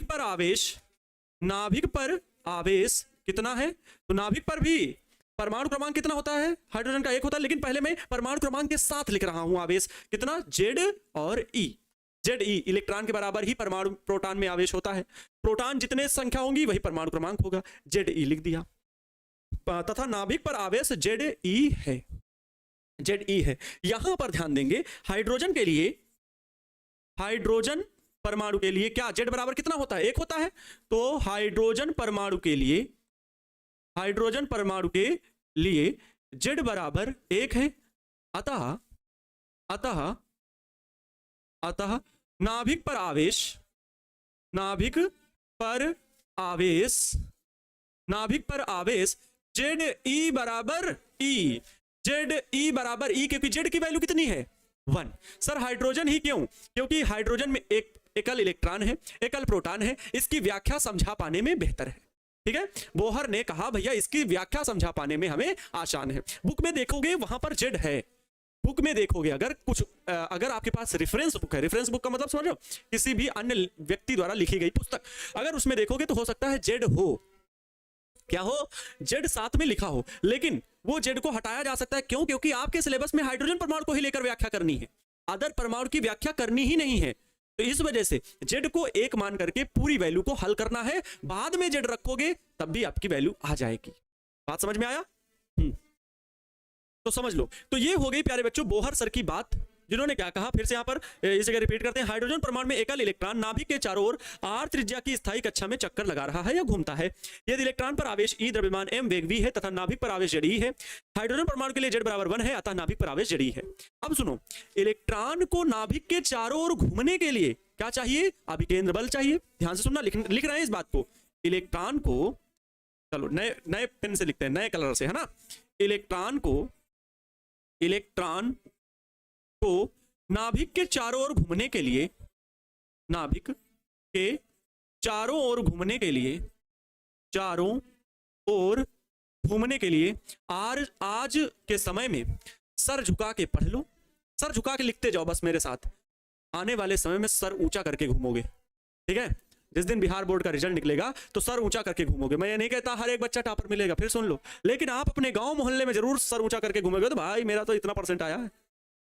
पर आवेश कितना है? तो नाभिक पर भी परमाणु क्रमांक कितना होता है? हाइड्रोजन का 1 होता है, लेकिन पहले मैं परमाणु क्रमांक के साथ लिख रहा हूं आवेश कितना, जेड और ई। जेड ई इलेक्ट्रॉन के बराबर ही परमाणु प्रोटॉन में आवेश होता है, प्रोटॉन जितने संख्या होंगी वही परमाणु क्रमांक होगा, जेड ई लिख दिया। तथा नाभिक पर आवेश जेड ई है। यहां पर ध्यान देंगे, हाइड्रोजन परमाणु के लिए क्या जेड बराबर कितना होता है? 1 होता है। तो हाइड्रोजन परमाणु के लिए जेड बराबर 1 है। अतः नाभिक पर आवेश जेड ई बराबर ई, क्योंकि जेड की वैल्यू कितनी है? 1। सर हाइड्रोजन ही क्यों? क्योंकि हाइड्रोजन में एक एकल इलेक्ट्रॉन है, एकल प्रोटॉन है, इसकी व्याख्या समझा पाने में बेहतर है, ठीक है। बोहर ने कहा भैया इसकी व्याख्या समझा पाने में हमें आसान है। बुक में देखोगे वहां पर जेड है, बुक में देखोगे अगर आपके पास रेफरेंस बुक है, रेफरेंस बुक का मतलब समझ रहे हो, किसी भी अन्य व्यक्ति द्वारा लिखी गई पुस्तक, अगर उसमें देखोगे तो हो सकता है जेड हो, क्या हो? जेड साथ में लिखा हो, लेकिन वो जेड को हटाया जा सकता है। क्यों? क्योंकि आपके सिलेबस में हाइड्रोजन परमाणु को ही लेकर व्याख्या करनी है, अदर परमाणु की व्याख्या करनी ही नहीं है। तो इस वजह से जेड को 1 मान करके पूरी वैल्यू को हल करना है, बाद में जेड रखोगे तब भी आपकी वैल्यू आ जाएगी। बात समझ में आया? तो समझ लो। तो ये हो गई प्यारे बच्चों बोहर सर की बात, जिन्होंने क्या कहा, फिर से यहाँ पर इस जगह रिपीट करते हैं। हाइड्रोजन परमाणु में एकल इलेक्ट्रॉन नाभिक के चारों ओर r त्रिज्या की स्थायी कक्षा में चक्कर लगा रहा है या घूमता है। यदि इलेक्ट्रॉन पर आवेश E द्रव्यमान m वेग v है तथा नाभिक पर आवेश Z E है। हाइड्रोजन परमाणु के लिए Z बराबर 1 है, अतः नाभिक पर आवेश Z E है। अब सुनो, इलेक्ट्रॉन को नाभिक के चारों ओर घूमने के लिए क्या चाहिए? अभिकेंद्र बल चाहिए। ध्यान से सुनना, लिख रहे हैं इस बात को। इलेक्ट्रॉन को, चलो नए नए पेन से लिखते हैं, नए कलर से, है ना। इलेक्ट्रॉन को नाभिक के चारों ओर घूमने के लिए, नाभिक के चारों ओर घूमने के लिए, चारों ओर घूमने के लिए आज के समय में सर झुका के पढ़ लो, सर झुका के लिखते जाओ बस मेरे साथ। आने वाले समय में सर ऊंचा करके घूमोगे, ठीक है। जिस दिन बिहार बोर्ड का रिजल्ट निकलेगा तो सर ऊंचा करके घूमोगे। मैं ये नहीं कहता हर एक बच्चा टॉपर मिलेगा, फिर सुन लो, लेकिन आप अपने गांव मोहल्ले में जरूर सर ऊंचा करके घूमोगे तो भाई मेरा तो इतना परसेंट आया है।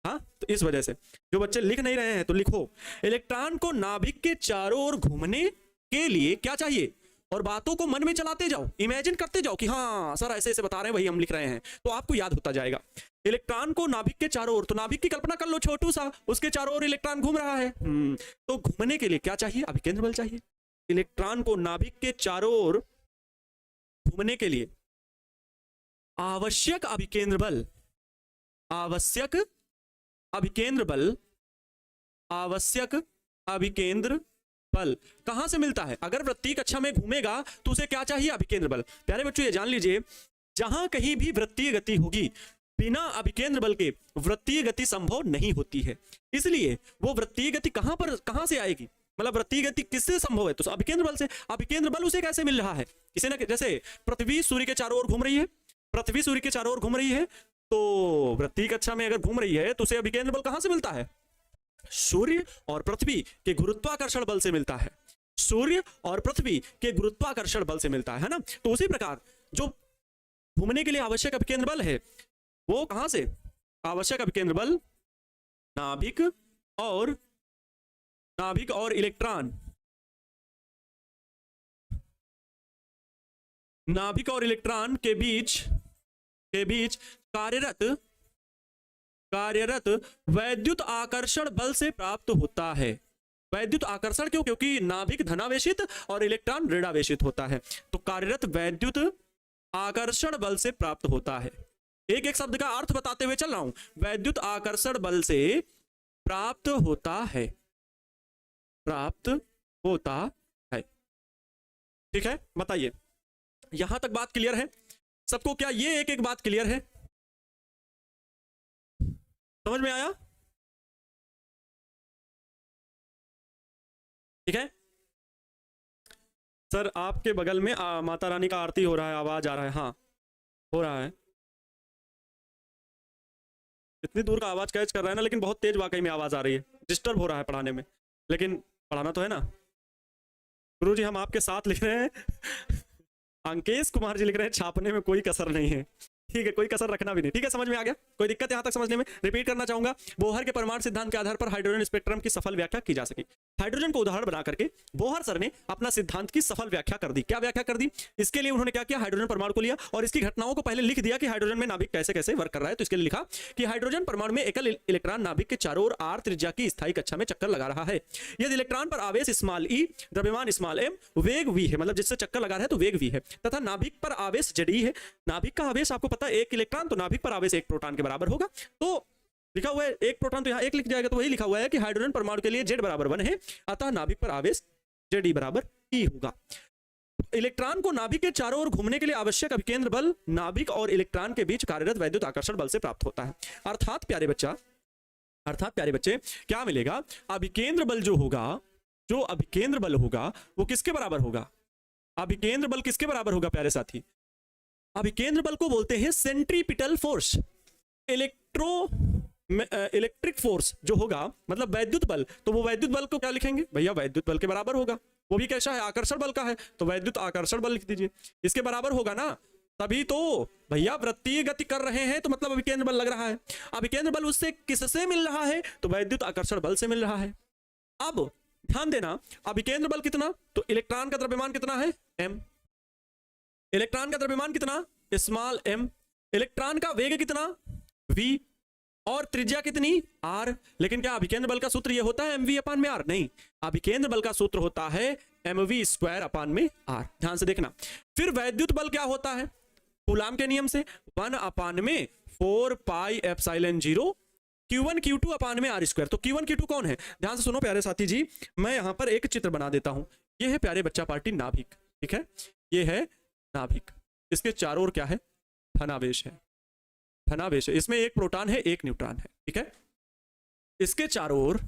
हाँ, तो इस वजह से जो बच्चे लिख नहीं रहे हैं तो लिखो, इलेक्ट्रॉन को नाभिक के चारों ओर घूमने के लिए क्या चाहिए, और बातों को मन में चलाते जाओ, इमेजिन करते जाओ कि हाँ सर ऐसे ऐसे बता रहे हैं, वही हम लिख रहे हैं, तो आपको याद होता जाएगा। इलेक्ट्रॉन को नाभिक के चारों ओर, तो नाभिक की कल्पना कर लो छोटू सा, उसके चारों ओर इलेक्ट्रॉन घूम रहा है। तो घूमने के लिए क्या चाहिए? अभिकेंद्र बल चाहिए। इलेक्ट्रॉन को नाभिक के चारों ओर घूमने के लिए आवश्यक अभिकेंद्र बल, आवश्यक अभिकेंद्र बल, आवश्यक अभिकेंद्र बल कहां से मिलता है? अगर वृत्तीय कक्षा में घूमेगा तो उसे क्या चाहिए? अभिकेंद्र बल। प्यारे बच्चों ये जान लीजिए, जहां कहीं भी वृत्तीय गति होगी बिना अभिकेंद्र बल के वृत्तीय गति संभव नहीं होती है। इसलिए वो वृत्तीय गति कहां से आएगी, मतलब वृत्तीय गति किससे संभव है? तो अभिकेंद्र बल से। अभिकेंद्र बल उसे कैसे मिल रहा है? किसी ना, जैसे पृथ्वी सूर्य के चारों ओर घूम रही है, पृथ्वी सूर्य के चारों ओर घूम रही है, तो वृत्तीय कक्षा में अगर घूम रही है तो उसे अभिकेंद्र बल कहां से मिलता है? सूर्य और पृथ्वी के गुरुत्वाकर्षण बल से मिलता है। सूर्य और पृथ्वी के गुरुत्वाकर्षण बल से मिलता है ना। तो उसी प्रकार जो घूमने के लिए आवश्यक अभिकेंद्र बल है वो कहां से? आवश्यक अभिकेंद्र बल नाभिक और इलेक्ट्रॉन, नाभिक और इलेक्ट्रॉन के बीच कार्यरत वैद्युत आकर्षण बल से प्राप्त होता है। वैद्युत आकर्षण क्यों? क्योंकि नाभिक धनावेशित और इलेक्ट्रॉन ऋणावेशित होता है, तो कार्यरत वैद्युत आकर्षण बल से प्राप्त होता है। एक एक शब्द का अर्थ बताते हुए चल रहा हूं। वैद्युत आकर्षण बल से प्राप्त होता है, प्राप्त होता है, ठीक है। बताइए यहां तक बात क्लियर है सबको? क्या ये एक एक बात क्लियर है? समझ में आया? ठीक है सर, आपके बगल में माता रानी का आरती हो रहा है, आवाज आ रहा है। हाँ हो रहा है, इतनी दूर का आवाज कैच कर रहा है ना, लेकिन बहुत तेज वाकई में आवाज आ रही है, डिस्टर्ब हो रहा है पढ़ाने में, लेकिन पढ़ाना तो है ना। गुरुजी हम आपके साथ लिख रहे हैं अंकेश कुमार जी लिख रहे हैं, छापने में कोई कसर नहीं है। ठीक है, कोई कसर रखना भी नहीं। ठीक है, समझ में आ गया? कोई दिक्कत यहां तक समझने में? रिपीट करना चाहूंगा, बोहर के परमाणु सिद्धांत के आधार पर हाइड्रोजन स्पेक्ट्रम की सफल व्याख्या की जा सकी। हाइड्रोजन को उदाहरण बना करके बोहर सर ने अपना सिद्धांत की सफल व्याख्या कर दी। क्या व्याख्या कर दी? इसके लिए उन्होंने क्या किया, हाइड्रोजन परमाणु को लिया और इसकी घटनाओं को पहले लिख दिया कि हाइड्रोजन में नाभिक कैसे कैसे वर्क कर रहा है। तो इसके लिए लिखा कि हाइड्रोजन परमाणु में एकल इलेक्ट्रॉन नाभिक के चारों ओर r त्रिज्या की स्थायी कक्षा में चक्कर लगा रहा है। यदि इलेक्ट्रॉन पर आवेश स्मॉल e, द्रव्यमान स्मॉल m, वेग v है, मतलब जिससे चक्कर लगा रहा है तो वेग v है, तथा नाभिक पर आवेश Ze है। नाभिक का आवेश आपको पता है, एक इलेक्ट्रॉन तो नाभिक पर आवेश एक प्रोटॉन के बराबर होगा। तो लिखा हुआ है एक प्रोटॉन, तो यहाँ एक लिख जाएगा, तो वही लिखा हुआ है कि हाइड्रोजन परमाणु के लिए Z बराबर 1 है, अतः नाभिक पर आवेश Ze बराबर E होगा। इलेक्ट्रॉन को नाभिक के चारों ओर घूमने के लिए आवश्यक अभिकेंद्र बल नाभिक और इलेक्ट्रॉन के बीच कार्यरत वैद्युत आकर्षण बल से प्राप्त होता है। अर्थात प्यारे बच्चे क्या मिलेगा? अभिकेंद्र बल जो होगा, जो अभिकेंद्र बल होगा वो किसके बराबर होगा? अभिकेंद्र बल किसके बराबर होगा प्यारे साथी? अभिकेंद्र बल को बोलते हैं सेंट्रीपिटल फोर्स। इलेक्ट्रिक फोर्स जो होगा मतलब वैद्युत बल, तो वो वैद्युत बल को क्या लिखेंगे भैया? वैद्युत बल के बराबर होगा। वो भी कैसा है? आकर्षण बल का है, तो वैद्युत आकर्षण बल लिख दीजिए, इसके बराबर होगा ना। तभी तो भैया वृत्तीय गति कर रहे हैं तो मतलब अभिकेंद्र बल लग रहा है। अभिकेंद्र बल उससे किससे मिल रहा है? तो वैद्युत आकर्षण बल से मिल रहा है। अब ध्यान देना, अभिकेंद्र बल कितना? तो इलेक्ट्रॉन का द्रव्यमान कितना है? m। इलेक्ट्रॉन का द्रव्यमान कितना? Small m। इलेक्ट्रॉन का वेग कितना? v। और त्रिज्या कितनी r। लेकिन क्या अभिकेंद्र बल का सूत्र ये होता है mv अपान में r? नहीं, अभिकेंद्र बल का सूत्र होता है mv स्क्वायर अपान में r। ध्यान से देखना। फिर वैद्युत बल क्या होता है कूलाम के नियम से? 1 अपान में 4 पाई एप्सिलॉन 0 Q1 Q2 अपान में r स्क्वायर। तो Q1 Q2 कौन है? ध्यान से सुनो प्यारे साथी जी, मैं यहां पर एक चित्र बना देता हूं। ये है प्यारे बच्चा पार्टी नाभिक, ठीक है, ये है नाभिक, इसके चारों ओर क्या है? धनावेश है, धनावेश है। इसमें एक प्रोटॉन है, एक न्यूट्रॉन है, ठीक है। इसके चारों ओर,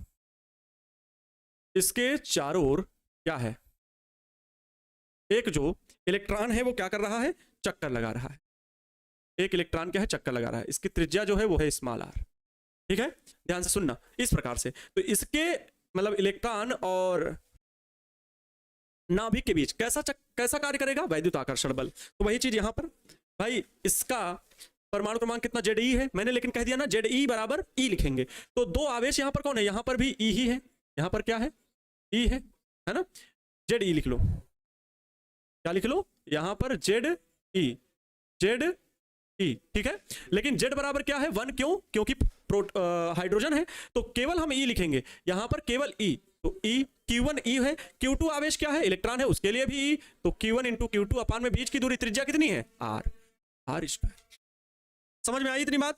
इसके चारों ओर क्या है? एक जो इलेक्ट्रॉन है वो क्या कर रहा है? चक्कर लगा रहा है। एक इलेक्ट्रॉन क्या है? चक्कर लगा रहा है। इसकी त्रिज्या जो है वो है स्मॉल r, ठीक है। ध्यान से सुनना, इस प्रकार से। तो इसके मतलब इलेक्ट्रॉन और नाभिक के बीच कैसा कार्य करेगा? वैद्युत आकर्षण बल। तो वही चीज यहां पर भाई, इसका परमाणु क्रमांक कितना? Ze है। मैंने लेकिन कह दिया ना Ze बराबर E लिखेंगे। तो दो आवेश यहां पर कौन है? यहां पर भी E ही है, यहां पर क्या है? E है ना। Ze लिख लो, क्या लिख लो? यहां पर Ze, ठीक है। लेकिन Z बराबर क्या है? 1। क्यों? क्योंकि हाइड्रोजन है, तो केवल हम E लिखेंगे यहां पर, केवल E। तो E, Q1 E है। Q2 आवेश क्या है? इलेक्ट्रॉन है, उसके लिए भी E। तो Q1 इंटू Q2 अपान में बीच की दूरी त्रिज्या कितनी है? R square. समझ में आई इतनी बात?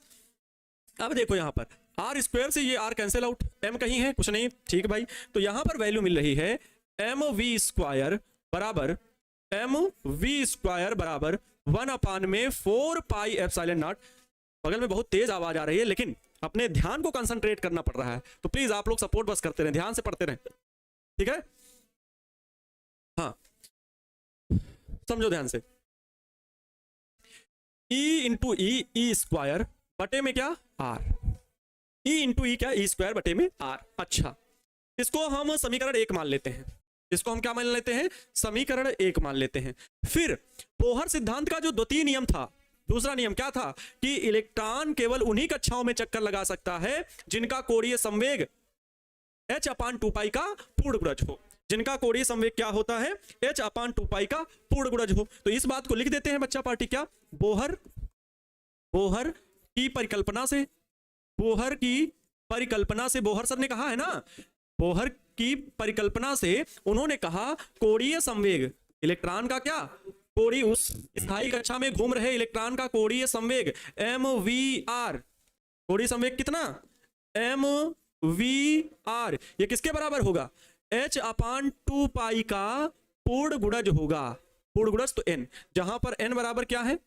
अब देखो यहां पर R स्क्वायर से ये R कैंसिल आउट, M कहीं है? कुछ नहीं, ठीक भाई। तो यहां पर वैल्यू मिल रही है mv स्क्वायर बराबर 1 अपान में 4 पाई एप्सिलॉन नॉट। बगल में बहुत तेज आवाज आ रही है, लेकिन अपने ध्यान को कंसंट्रेट करना पड़ रहा है, तो प्लीज आप लोग सपोर्ट बस करते रहें, ध्यान से पढ़ते रहें, ठीक है। हाँ, समझो ध्यान से। E इंटू ई स्क्वायर बटे में क्या? R। E इंटू ई क्या? E स्क्वायर बटे में R। अच्छा, इसको हम समीकरण 1 मान लेते हैं। इसको हम क्या मान लेते हैं? समीकरण 1 मान लेते हैं। फिर बोहर सिद्धांत का जो द्वितीय नियम था, दूसरा नियम क्या था? कि इलेक्ट्रॉन केवल उन्हीं कक्षाओं में चक्कर लगा सकता है जिनका कोणीय संवेग h अपान 2 पाई का पूर्ण गुणज हो। जिनका कोणीय संवेग क्या होता है? h अपान 2 पाई का पूर्ण गुणज हो। तो इस बात को लिख देते हैं बच्चा पार्टी, क्या? बोहर की परिकल्पना से, बोहर सर ने कहा है ना, बोहर की परिकल्पना से उन्होंने कहा कोणीय संवेग इलेक्ट्रॉन का क्या? कोणीय, उस स्थायी कक्षा में घूम रहे इलेक्ट्रॉन का कोणीय संवेग mvr। कोणीय संवेग कितना? mvr। ये किसके बराबर होगा? h अपान 2 पाई का पूर्ण गुणज होगा। पूर्ण गुणज तो n, जहां पर n बराबर क्या है?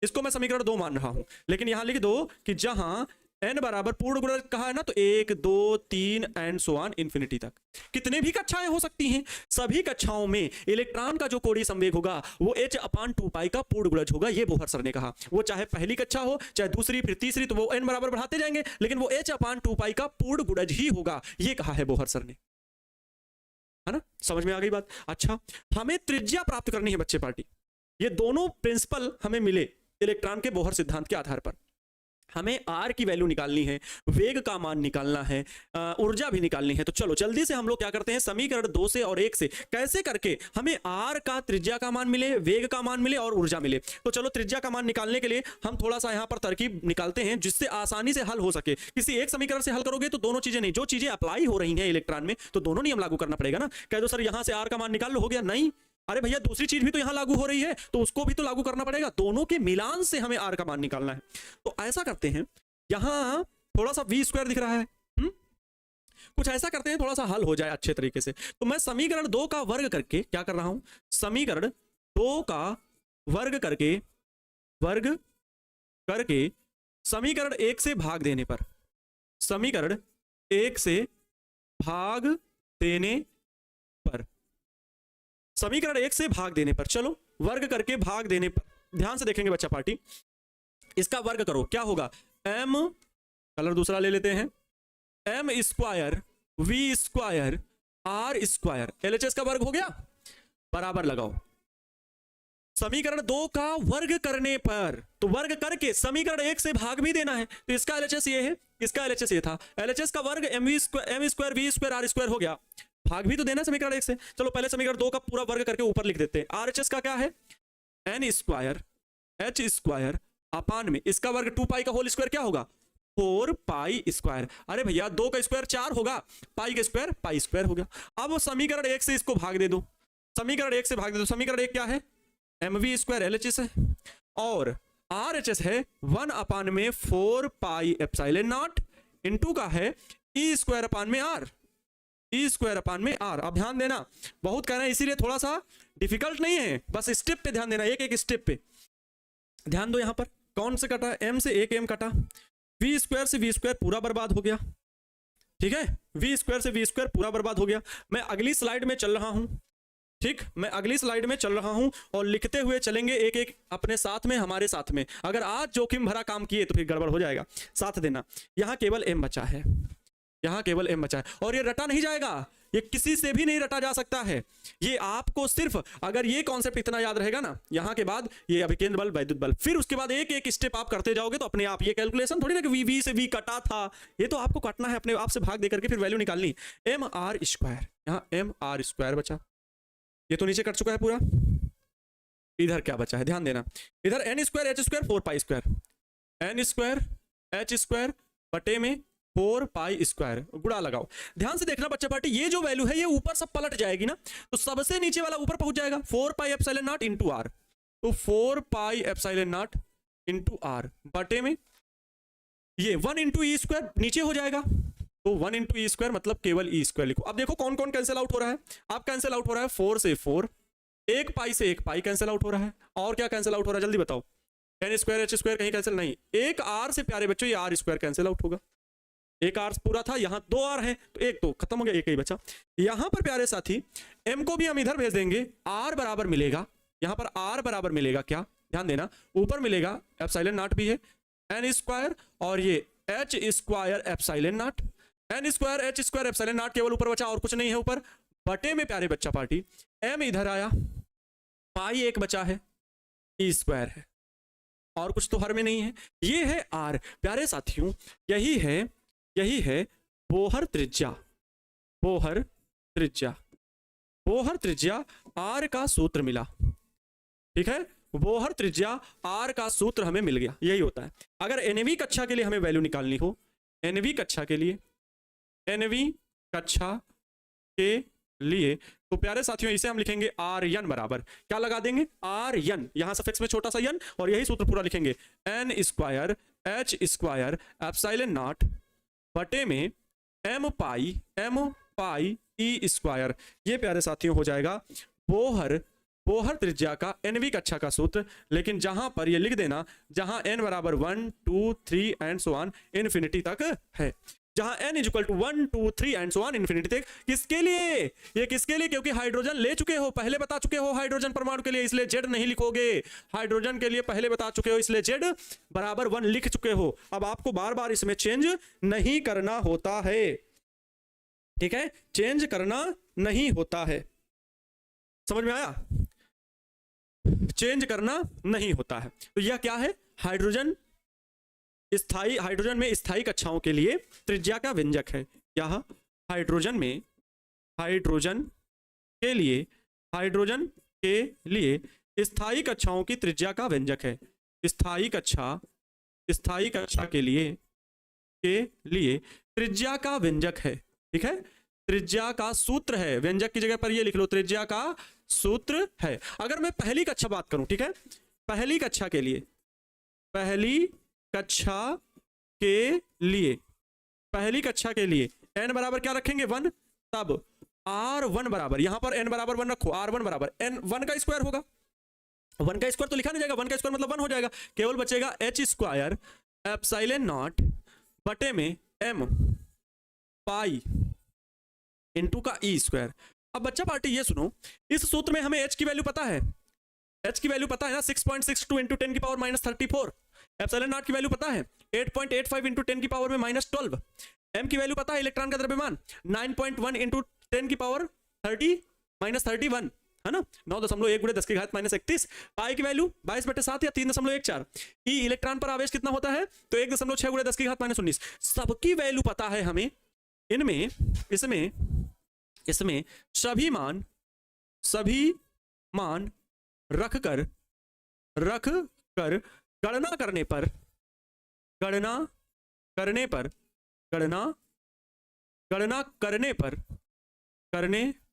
इसको मैं समीकरण 2 मान रहा हूं, लेकिन यहां लिख दो कि जहां n बराबर पूर्ण गुणज कहा है ना, तो 1 2 3 एंड सो ऑन इन्फिनिटी तक कितने भी कक्षाएं हो सकती हैं, सभी कक्षाओं में इलेक्ट्रॉन का जो कोणीय संवेग होगा वो h अपान 2 पाई का पूर्ण गुणज होगा। ये बोहर सर ने कहा। वो चाहे पहली कक्षा हो, चाहे दूसरी, फिर तीसरी, तो वो n बराबर बढ़ाते जाएंगे, लेकिन वो h अपान 2 पाई का पूर्ण गुणज ही होगा। ये कहा है बोहर सर ने, है ना। समझ में आ गई बात? अच्छा, हमें त्रिज्या प्राप्त करनी है बच्चे पार्टी। ये दोनों प्रिंसिपल हमें मिले इलेक्ट्रॉन के बोहर सिद्धांत के आधार पर। हमें R की वैल्यू निकालनी है, वेग का मान निकालना है, ऊर्जा भी निकालनी है। तो चलो जल्दी से हम लोग क्या करते हैं, समीकरण 2 से और 1 से कैसे करके हमें R का त्रिज्या का मान मिले, वेग का मान मिले और ऊर्जा मिले। तो चलो त्रिज्या का मान निकालने के लिए हम थोड़ा सा यहाँ पर तरकीब निकालते हैं जिससे आसानी से हल हो सके। किसी एक समीकरण से हल करोगे तो दोनों चीजें नहीं, जो चीजें अप्लाई हो रही हैं इलेक्ट्रॉन में तो दोनों नियम लागू करना पड़ेगा ना। कह दो सर यहाँ से R का मान निकाल लो, हो गया? नहीं, अरे भैया दूसरी चीज भी तो यहां लागू हो रही है, तो उसको भी तो लागू करना पड़ेगा। दोनों के मिलान से हमें R का मान निकालना है। तो ऐसा करते हैं, यहां थोड़ा सा v स्क्वायर दिख रहा है, कुछ ऐसा करते हैं थोड़ा सा हल हो जाए अच्छे तरीके से। तो मैं समीकरण 2 का वर्ग करके क्या कर रहा हूं, समीकरण 2 का वर्ग करके समीकरण 1 से भाग देने पर, समीकरण 1 से भाग देने पर, समीकरण 1 से भाग देने पर, चलो वर्ग करके भाग देने पर ध्यान से देखेंगे बच्चा पार्टी। इसका वर्ग करो, क्या होगा? m, कलर दूसरा ले लेते हैं, m square v square r square, LHS का वर्ग हो गया, बराबर लगाओ समीकरण 2 का वर्ग करने पर। तो वर्ग करके समीकरण 1 से भाग भी देना है, तो इसका LHS ये है, इसका LHS ये था। LHS का वर्ग m square v square r square हो गया, भाग भी तो देना समीकरण 1 से। चलो पहले समीकरण 2 का पूरा वर्ग करके ऊपर लिख देते हैं। RHS का क्या है? n square h square upon में इसका वर्ग 2 पाई का होल स्क्वायर क्या होगा? 4 पाई स्क्वायर। अरे भैया 2 का स्क्वायर 4 होगा, पाई का स्क्वायर पाई स्क्वायर हो गया। अब समीकरण 1 से इसको भाग दे दो, समीकरण 1 से भाग दे दो। समीकरण 1 क्या है, mv स्क्वायर LHS है और RHS है 1 अपान में 4 पाई एप्सिलॉन नॉट इनटू का है ई स्क्वायर अपान में आर, ई स्क्वायर अपान में आर। अब ध्यान देना, बहुत कह रहे हैं इसीलिए थोड़ा सा डिफिकल्ट नहीं है, बस स्टेप पे ध्यान देना, एक एक स्टेप पे ध्यान दो। यहां पर कौन से कटा, m से एक m कटा, v स्क्वायर से v स्क्वायर पूरा बर्बाद हो गया, ठीक है, v स्क्वायर से v स्क्वायर पूरा बर्बाद हो गया। मैं अगली स्लाइड में चल रहा हूं, ठीक, मैं अगली स्लाइड में चल रहा हूं और लिखते हुए चलेंगे एक एक अपने साथ में, हमारे साथ में। अगर आज जोखिम भरा काम किए तो फिर गड़बड़ हो जाएगा, साथ देना। यहां केवल m बचा है, यहां केवल m बचा है और ये रटा नहीं जाएगा, ये किसी से भी नहीं रटा जा सकता है। ये आपको सिर्फ अगर ये कॉन्सेप्ट इतना याद रहेगा ना, यहां के बाद ये अभिकेंद्र बल, वैद्युत बल, फिर उसके बाद एक एक स्टेप आप करते जाओगे तो अपने आप ये कैलकुलेशन थोड़ी ना कि v से v कटा था, ये तो आपको काटना है, अपने आप से भाग दे करके फिर वैल्यू निकालनी। एम आर स्क्वायर, यहाँ एम आर स्क्वायर बचा, ये तो नीचे कट चुका है पूरा। इधर क्या बचा है ध्यान देना, इधर N square H square 4 pi square, N square H square बटे में 4 पाई स्क्वायर, गुणा लगाओ। ध्यान से देखना बच्चा पार्टी, ये जो वैल्यू है ये ऊपर सब पलट जाएगी ना, तो सबसे नीचे वाला ऊपर पहुंच जाएगा, 4 pi epsilon naught into R, तो 4 pi epsilon naught into R बटे में ये 1 इंटू ई स्क्वायर नीचे हो जाएगा, तो 1 इंटू ई स्क्वायर मतलब केवल ई स्क्वायर लिखो। अब देखो कौन कौन कैंसिल आउट हो रहा है, आप कैंसिल आउट हो रहा है 4 से 4, 1 पाई से 1 पाई कैंसिल आउट हो रहा है, और क्या कैंसिल आउट हो रहा है जल्दी बताओ, एन स्क्वायर एच स्क्वायर कहीं कैंसिल नहीं, एक आर से प्यारे बच्चों ये आर स्क्वायर कैंसिल आउट होगा, एक आर पूरा था, यहां 2 आर है तो एक तो खत्म हो गया, एक ही बचा। यहां पर प्यारे साथी m को भी हम इधर भेज देंगे, r बराबर मिलेगा, यहां पर r बराबर मिलेगा क्या, ध्यान देना, ऊपर मिलेगा एप्सिलॉन नॉट भी है n स्क्वायर और ये h square epsilon not, n square h square epsilon not केवल ऊपर बचा और कुछ नहीं है ऊपर, बटे में प्यारे बच्चा पार्टी m इधर आया, पाई एक बचा है, ई स्क्वायर है और कुछ तो हर में नहीं है, ये है r। प्यारे साथियों यही है बोहर त्रिज्या, बोहर त्रिज्या, बोहर त्रिज्या आर का सूत्र मिला, ठीक है, बोहर त्रिज्या आर का सूत्र हमें मिल गया, यही होता है। अगर एनवी कक्षा के लिए हमें वैल्यू निकालनी हो, एनवी कक्षा के लिए, एनवी कक्षा के लिए तो प्यारे साथियों इसे हम लिखेंगे आर एन बराबर क्या लगा देंगे, आर एन, यहां सफिक्स में छोटा सा एन और यही सूत्र पूरा लिखेंगे, N square H square epsilon naught बटे में m पाई ई स्क्वायर। ये प्यारे साथियों हो जाएगा बोहर त्रिज्या का एनवी कक्षा का सूत्र। लेकिन जहां पर ये लिख देना जहां n बराबर 1 2 3 एंड सो ऑन इन्फिनिटी तक है, जहां n equal to 1 2 3 and so on infinity तक। किसके लिए, ये किसके लिए, क्योंकि हाइड्रोजन ले चुके हो, पहले बता चुके हो हाइड्रोजन परमाणु के लिए, इसलिए z नहीं लिखोगे, हाइड्रोजन के लिए पहले बता चुके हो इसलिए z बराबर 1 लिख चुके हो। अब आपको बार बार इसमें चेंज नहीं करना होता है, ठीक है, चेंज करना नहीं होता है, समझ में आया, चेंज करना नहीं होता है। तो यह क्या है, हाइड्रोजन स्थाई, हाइड्रोजन में स्थायी कक्षाओं के लिए त्रिज्या का व्यंजक है, यह हाइड्रोजन में, हाइड्रोजन के लिए स्थायी कक्षाओं की त्रिज्या का व्यंजक है, स्थायी कक्षा के लिए त्रिज्या का व्यंजक है, ठीक है, त्रिज्या का सूत्र है, व्यंजक की जगह पर ये लिख लो त्रिज्या का सूत्र है। अगर मैं पहली कक्षा बात करूं, ठीक है, पहली कक्षा के लिए, पहली कक्षा के लिए n बराबर क्या रखेंगे 1, तब r1 बराबर, यहां पर n बराबर 1 रखो, r1 बराबर n 1 का स्क्वायर होगा, 1 का स्क्वायर तो लिखा नहीं जाएगा, 1 का स्क्वायर मतलब 1 हो जाएगा, केवल बचेगा h स्क्वायर एप्सिलॉन नॉट बटे में m पाई इनटू का ई स्क्वायर। अब बच्चा पार्टी ये सुनो, इस सूत्र में हमें h की वैल्यू पता है, h की वैल्यू पता है ना 6.62 इंटू 10 की पावर -34, एप्सिलॉन नॉट की वैल्यू पता है 8.85 इंटू 10 की पावर में -12, m की वैल्यू पता है इलेक्ट्रॉन का द्रव्यमान 9.1 इंटू 10 की पावर 31, है ना, 9.1 गुणे 10 की घात -31, पाई की वैल्यू 22/7 या 3.14, ई इलेक्ट्रॉन पर आवेश कितना होता है तो 1.6 गुणे 10 की घात -19। सबकी वैल्यू पता है हमें, इनमें इसमें सभी मान रख कर गणना करने पर गणना करने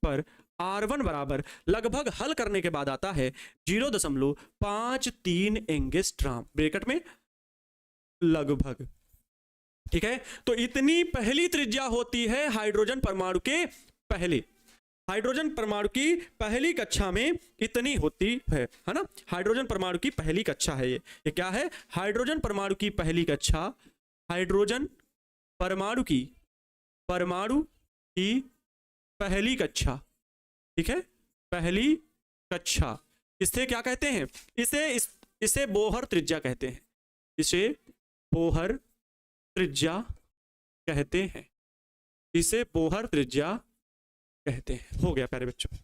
पर R1 बराबर लगभग हल करने के बाद आता है 0.53 एंगस्ट्रॉम ब्रैकेट में लगभग। ठीक है, तो इतनी पहली त्रिज्या होती है हाइड्रोजन परमाणु के पहले। हाइड्रोजन परमाणु की पहली कक्षा में इतनी होती है ना। हाइड्रोजन परमाणु की पहली कक्षा है ये क्या है? हाइड्रोजन परमाणु की पहली कक्षा। हाइड्रोजन परमाणु की पहली कक्षा। ठीक है, पहली कक्षा। इसे क्या कहते हैं? इसे बोहर त्रिज्या कहते हैं। इसे बोहर त्रिज्या कहते हैं। इसे बोहर त्रिज्या कहते हैं। हो गया प्यारे बच्चों,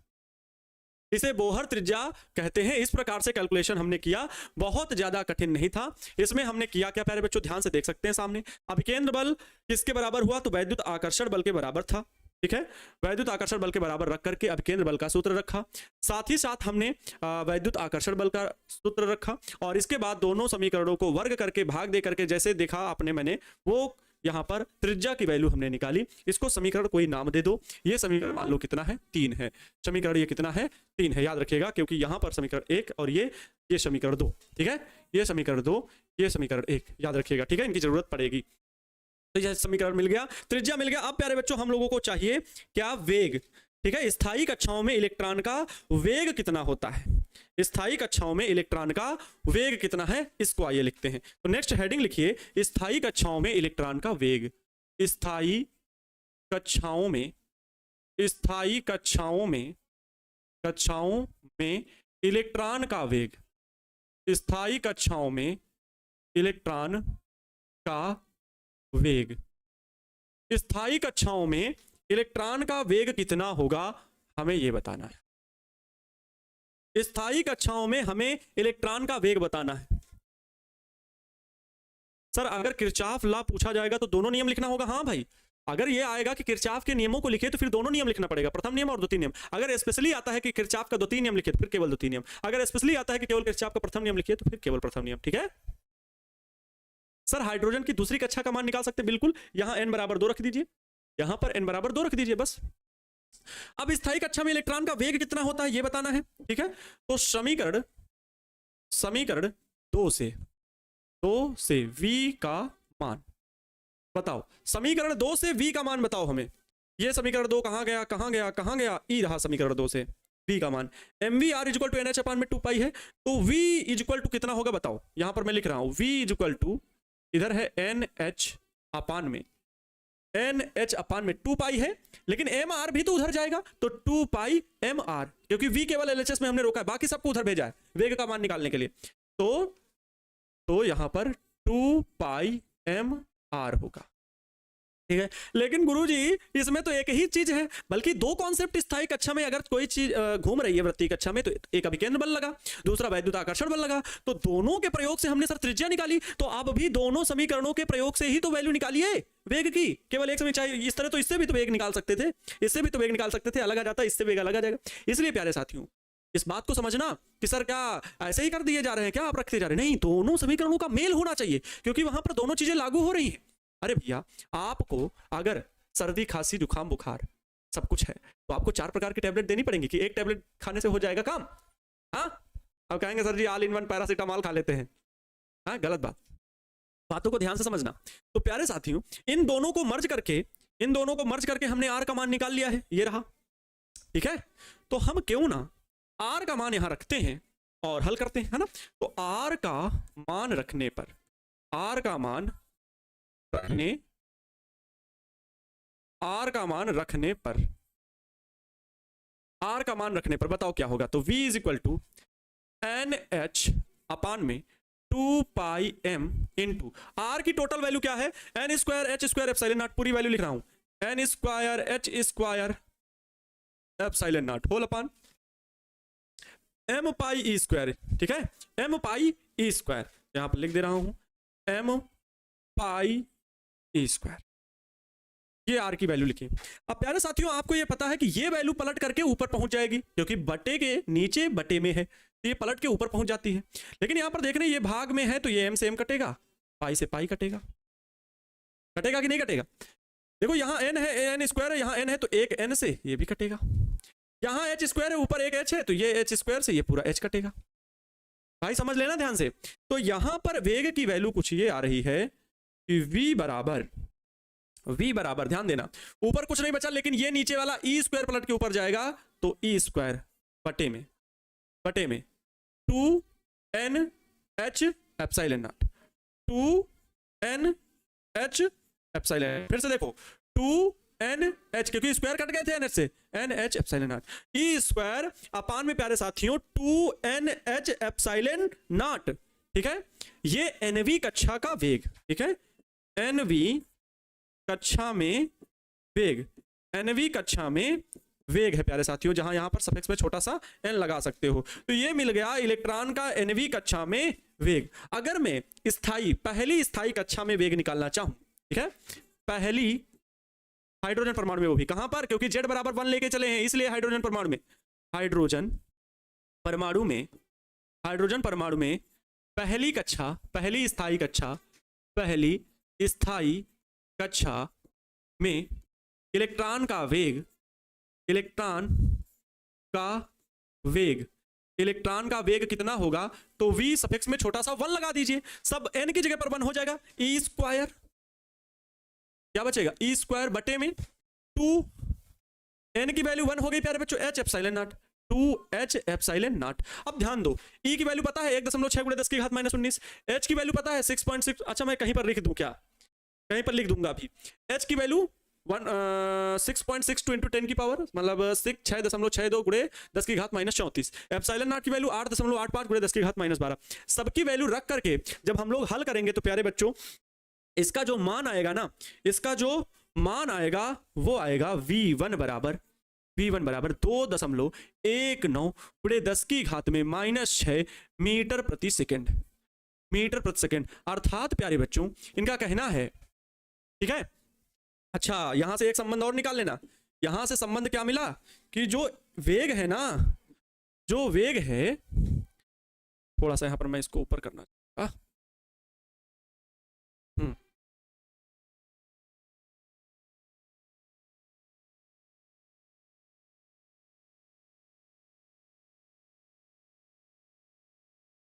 इसे बोहर त्रिज्या कहते हैं। इस प्रकार से कैलकुलेशन हमने किया, बहुत ज्यादा कठिन नहीं था। इसमें हमने किया क्या प्यारे बच्चों? ध्यान से देख सकते हैं सामने। अभिकेंद्र बल किसके बराबर हुआ? तो वैद्युत आकर्षण बल के बराबर था। ठीक है, वैद्युत आकर्षण बल के बराबर रख करके अभिकेंद्र बल का सूत्र रखा। साथ ही साथ हमने वैद्युत आकर्षण बल का सूत्र रखा और इसके बाद दोनों समीकरणों को वर्ग करके भाग दे करके जैसे देखा आपने मैंने, वो यहां पर त्रिज्या की वैल्यू हमने निकाली। इसको समीकरण कोई नाम दे दो। ये समीकरण मान लो कितना है? 3 है। समीकरण ये कितना है? 3 है। याद रखिएगा क्योंकि यहां पर समीकरण 1 और ये समीकरण 2। ठीक है, ये समीकरण 2, ये समीकरण 1, याद रखिएगा। ठीक है, इनकी जरूरत पड़ेगी। तो यह समीकरण मिल गया, त्रिज्या मिल गया। अब प्यारे बच्चों हम लोगों को चाहिए क्या? वेग। ठीक है, स्थायी कक्षाओं में इलेक्ट्रॉन का वेग कितना होता है? स्थायी कक्षाओं में इलेक्ट्रॉन का वेग कितना है? इसको आइए लिखते हैं। तो नेक्स्ट हेडिंग लिखिए, स्थायी कक्षाओं में इलेक्ट्रॉन का वेग। स्थायी कक्षाओं में इलेक्ट्रॉन का वेग। स्थायी कक्षाओं में इलेक्ट्रॉन का वेग। स्थायी कक्षाओं में इलेक्ट्रॉन का वेग कितना होगा, हमें यह बताना है। स्थायी कक्षाओं में हमें इलेक्ट्रॉन का वेग बताना है। सर अगर किरचॉफ लॉ पूछा जाएगा तो दोनों नियम लिखना होगा। हाँ भाई, अगर ये आएगा कि किरचॉफ के नियमों को लिखे तो फिर दोनों नियम लिखना पड़ेगा, प्रथम नियम और द्वितीय नियम। अगर स्पेशली आता है कि किरचॉफ का द्वितीय नियम लिखे तो फिर केवल द्वितीय नियम। अगर स्पेशली आता है कि केवल किरचॉफ का प्रथम नियम लिखिए तो फिर केवल प्रथम नियम। ठीक है सर, हाइड्रोजन की दूसरी कक्षा का मान निकाल सकते हैं, बिल्कुल। यहां n बराबर 2 रख दीजिए, यहां पर n बराबर 2 रख दीजिए बस। अब स्थायी कक्षा में इलेक्ट्रॉन का वेग कितना होता है ये बताना है। ठीक है, तो समीकरण 2 से v का मान बताओ। समीकरण 2 से v का मान बताओ हमें। ये समीकरण 2 कहां गया? ई रहा समीकरण 2 से v का मान। mvr = NH/2 है। तो v = कितना होगा बताओ। यहां पर मैं लिख रहा हूं v = इधर है NH/2 है, लेकिन mr भी तो उधर जाएगा तो 2 mr, क्योंकि v केवल LHS में हमने रोका है, बाकी सबको उधर भेजा है वेग का मान निकालने के लिए। तो यहां पर 2 mr होगा। ठीक है, लेकिन गुरुजी इसमें तो एक ही चीज है, बल्कि दो कॉन्सेप्ट स्थायी कक्षा में अगर कोई चीज घूम रही है वृत्तीय कक्षा में, तो एक अभिकेंद्र बल लगा, दूसरा वैद्युत आकर्षण बल लगा। तो दोनों के प्रयोग से हमने सर त्रिज्या निकाली, तो अब भी दोनों समीकरणों के प्रयोग से ही तो वैल्यू निकालिए वेग की। केवल एक समय चाहिए, इस तरह तो इससे भी तो वेग निकाल सकते थे, अलग आ जाता, इससे वेग अलग आ जाएगा। इसलिए प्यारे साथियों इस बात को समझना कि सर क्या ऐसे ही कर दिए जा रहे हैं, क्या आप रखते जा रहे हैं? नहीं, दोनों समीकरणों का मेल होना चाहिए, क्योंकि वहां पर दोनों चीजें लागू हो रही हैं। अरे भैया, आपको अगर सर्दी खांसी जुकाम बुखार सब कुछ है तो आपको 4 प्रकार की टैबलेट देनी पड़ेंगी कि एक टैबलेट खाने से हो जाएगा काम? हाँ, अब कहेंगे sir ji all in one paracetamol खा लेते हैं। हाँ, गलत बात, बातों को ध्यान से समझना। तो प्यारे साथियों इन दोनों को मर्ज करके हमने आर का मान निकाल लिया है, ये रहा। ठीक है, तो हम क्यों ना आर का मान यहां रखते हैं और हल करते हैं, है ना। तो आर का मान रखने पर बताओ क्या होगा। तो v = NH/2 इंटू आर की टोटल वैल्यू क्या है? n² h² ε0, पूरी वैल्यू लिख रहा हूं, n² h² ε0 whole upon m πe²। ठीक है, m πe², यहां पर लिख दे रहा हूं m πe²। ये आर की वैल्यू लिखिए। अब प्यारे साथियों आपको ये पता है कि ये वैल्यू पलट करके ऊपर पहुंच जाएगी, क्योंकि बटे के नीचे बटे में है, तो ये पलट के ऊपर पहुंच जाती है। लेकिन यहां पर देख रहे हैं ये भाग में है तो ये m से m कटेगा, पाई से पाई कटेगा। कटेगा कि नहीं कटेगा? देखो यहाँ n है, n स्क्वायर है, यहाँ n है, तो एक n से ये भी कटेगा। यहाँ h स्क्वायर है, ऊपर एक h है, तो ये h स्क्वायर से ये पूरा h कटेगा। भाई समझ लेना ध्यान से। तो यहां पर वेग की वैल्यू कुछ ये आ रही है कि v बराबर ध्यान देना, ऊपर कुछ नहीं बचा, लेकिन ये नीचे वाला e स्क्वायर पलट के ऊपर जाएगा, तो e स्क्वायर बटे में 2n h epsilon not, 2n h epsilon. फिर से देखो 2n h, क्योंकि स्क्वायर कट गए थे n h से, n h epsilon not, e square upon में प्यारे साथियों 2n h एप्सिलॉन नॉट। ठीक है, ये nv कक्षा का वेग, ठीक है, nv कक्षा में वेग, nv कक्षा में वेग है प्यारे साथियों, जहां यहां पर सफिक्स में छोटा सा n लगा सकते हो। तो ये मिल गया इलेक्ट्रॉन का nv कक्षा में वेग। अगर मैं पहली स्थायी कक्षा में वेग निकालना चाहूं, ठीक है, पहली हाइड्रोजन परमाणु में, वो भी कहां पर, क्योंकि z बराबर 1 लेके चले हैं, इसलिए हाइड्रोजन परमाणु में पहली स्थायी कक्षा में इलेक्ट्रॉन का वेग कितना होगा? तो v सफिक्स में छोटा सा 1 लगा दीजिए, सब n की जगह पर 1 हो जाएगा, e स्क्वायर क्या बचेगा, e स्क्वायर बटे में 2, n की वैल्यू 1 हो गई प्यारे बच्चों, h epsilon not, 2h epsilon not. अब ध्यान दो, e की वैल्यू पता है 1.6 × 10 की घात -19, h की वैल्यू पता है 6.6, अच्छा मैं कहीं पर लिख दूं क्या, कहीं पर लिख दूंगा अभी, h की वैल्यू 6.62 × 10 की पावर मतलब 6.62 × 10 की घात -34, एप्सिलॉन नॉट की वैल्यू 8.85 × 10 की घात -12। सबकी वैल्यू रख करके जब हम लोग हल करेंगे तो प्यारे बच्चों इसका जो मान आएगा ना, वो आएगा v1 बराबर 2.19 × 10 की घात में -6 मीटर प्रति सेकंड। अर्थात प्यारे बच्चों इनका कहना है, ठीक है, अच्छा यहां से एक संबंध और निकाल लेना, यहां से संबंध क्या मिला कि जो वेग है ना, जो वेग है, थोड़ा सा यहां पर मैं इसको ऊपर करना चाहूंगा,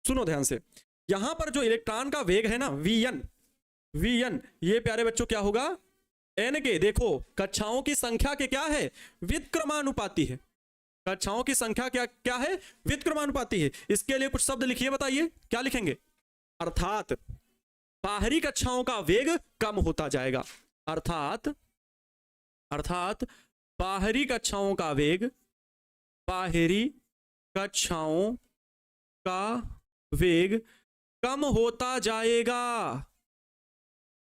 सुनो ध्यान से, यहां पर जो इलेक्ट्रॉन का वेग है ना vn, ये प्यारे बच्चों क्या होगा, n के, देखो कक्षाओं की संख्या के क्या है, व्युत्क्रमानुपाती है, कक्षाओं की संख्या क्या है, व्युत्क्रमानुपाती है। इसके लिए कुछ शब्द लिखिए, बताइए क्या लिखेंगे, अर्थात बाहरी कक्षाओं का वेग कम होता जाएगा, अर्थात बाहरी कक्षाओं का वेग